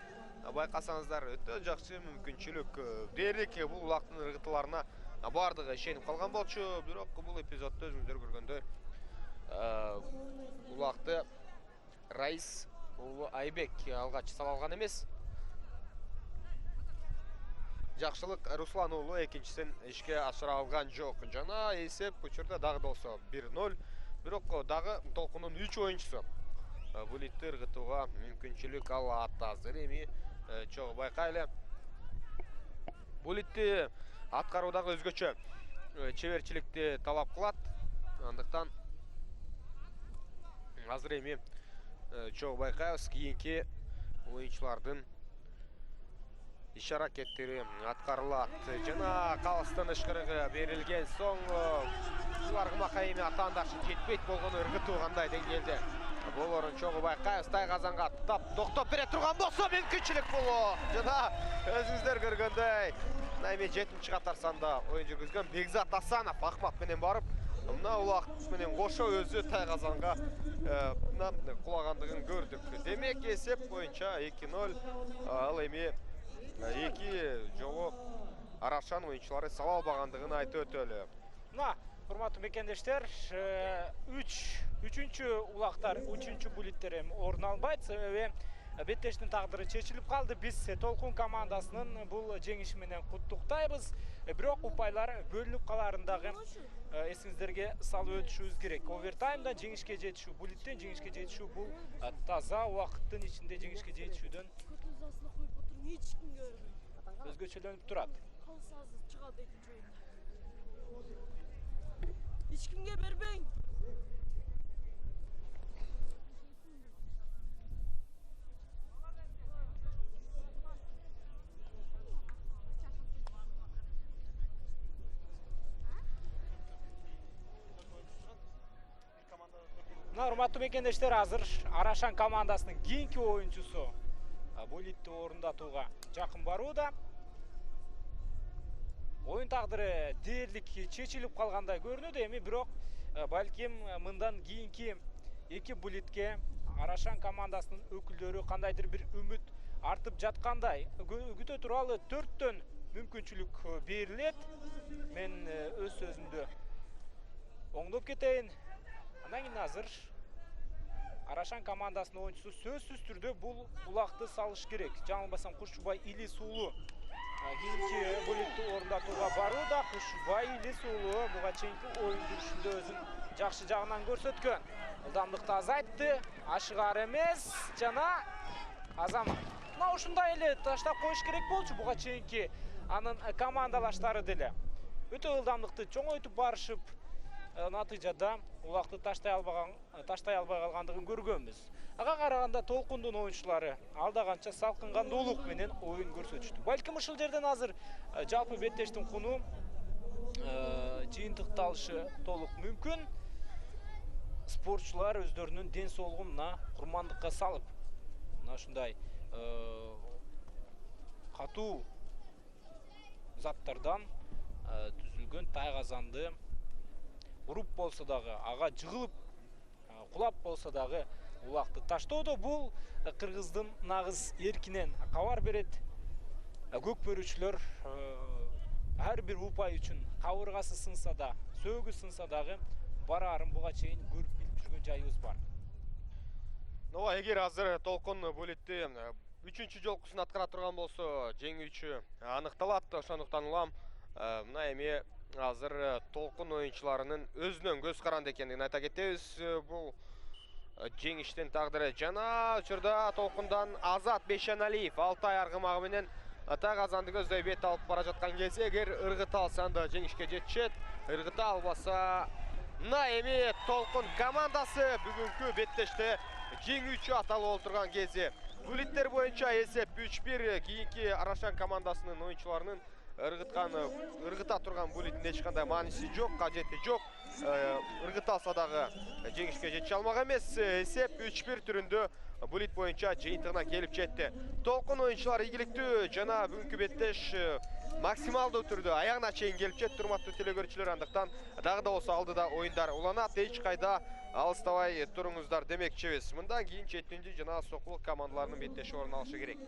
байқасаңыздар өте жақсы мүмкіншілік дерлік бұл улақтың ырғытыларына бардығы шеніп қалған болчу. Бирок бұл эпизодты өзіңіздер көргенде улақты Раис улы Айбек алғач салалған емес. Жақшылық Руслан улы екіншісін ішке асыра алған жоқ. Жана есеп көчерде дағы болса 1-0. Бирок дағы толқынның 3 ойыншысы булитті ырғытуға мүмкіншілік алады. Азыр эми чоғы байқайлы. Булитті атқарудағы өзгөчө чеберчиликти талап кылат. Андыктан азыр эми чоғы байкайбыз кийинки оюнчулардын иш аракеттери аткарылат. Жана калыстын ышкырыгы берилген соң аргымакка эми атаандашы жетпейт болгон ыргытуу кандай деңгээлде болорун чогуу байкайбыз. Тайгазанга токтоп бере турган болсо мүмкүнчүлүк бул. Жана өзүңүздөр көргөндөй эми 7-чи катар санда оюн жүргүзгөн Бекзат Асанов Ахмат менен барып, мына улакт менен кошо өзү Тайгазанга кулагандыгын көрдүк. Демек эсеп боюнча 2-0. Ал эми эки жолу Арашан оюнчулары сала албагандыгын айтып өтөлү. Мына урматтуу мекендештер, үчүнчү улактар, үчүнчү булиттер орун албайт. Себеби беттештин тагдыры чечилип калды. Биз Толкун командасынын бул жеңиши менен куттуктайбыз. Бирок упайлар бөлүнүп каларындагы эсиңиздерге салып өтүшүбүз керек. Овертаймда жеңишке жетишүү, булиттен жеңишке жетишүү бул таза убакыттын ичинде жеңишке жетишүүдөн өзгөчөлөнүп турат. Hiç kimge berbeyin. Мына урматтуу мекендештер, азыр Арашан командасынын кийинки оюнчусу булитти орундатууга жакын барууда. Oyun taqdiri dерлик чечилип калгандай көрүнөт. Эми бирок балким мындан кийинки эки булитке Арашан командасынын өкүлдөрү кандайдыр бир үмүт артып жаткандай. Күтө туралы 4төн мүмкүнчүлүк берилет. Мен өз сөзүмдү оңдоп кетейин. Андан кийин азыр Арашан командасынын оюнчусу сөзсүз түрдө бул улакты салыш керек. Жаңылбасам Кушубай Илис уулу кийинки булитти орундатууга барууда. Кушубай Илис уулу буга чейинки оюн жүрүшүндө өзүн жакшы жагынан көрсөткөн. Ылдамдыкты азайтты, ашыгар эмес жана Азамат. Мына ушундай эле таштап коюш керек болчу буга чейинки анын командалаштары деле. Өтө ылдамдыкты чоңойтуп барышып, натыйжада улакты таштай албай калгандыгын көргөнбүз. Ага караганда Толкундун оюнчулары алдаганча салкынгандуулук менен оюн көрсөтүштү. Балким ушул жерден азыр жалпы беттештин куну жыйынтыкталышы толук мүмкүн. Спортчулар өздөрүнүн ден соолугун курмандыкка салып, мына ушундай катуу заттардан түзүлгөн тайгазанды уруп болсо дагы, ага жыгылып кулап болсо дагы улакты таштоодо бул кыргыздын нагыз эркинен кабар берет. Көкбөрүчүлөр ар бир упай үчүн кабыргасы сынса да, сөөгү сынса дагы бараарын буга чейин көрүп билип жүргөн жайыбыз бар. Эгер азыр Толкун булитти 3-чү жолкусын аткара турган болсо жеңүүчү аныкталат. Ошондуктан улам мына эми азыр толкун оюнчуларынын өзүнөн көз каранды экендигин айта кетебиз. Бул жеңиштин тагдыры жана учурда толкундан Азат Бейшеналиев Алтай аргымагы менен ата казанды көздөй бет алып бара жаткан кезде, эгер ыргыта алса анда жеңишке жетишет. Ыргыта албаса мына эми толкун командасы бүгүнкү беттеште жеңүүчү аталып отурган кези. Булиттер боюнча эсеп 3-1. Кийинки Арашан командасынын оюнчуларынын ыргыта турган булиттин эч кандай мааниси жок, кажети жок. Ыргыта алса дагы жеңишке жетише алмак эмес. Эсеп 3-1 түрүндө булит боюнча жыйынтыгына келип жетти. Толкун оюнчулары ийгиликтүү жана бүгүнкү беттеш максималдуу түрдө аягына чейин келип жетти, урматтуу телекөрүүчүлөр. Андыктан дагы да болсо алдыда оюндар уланат, эч кайда алыстабай туруңуздар демекчибиз. Мындан кийин 7-жана сокулук командаларынын беттеши орун алышы керек.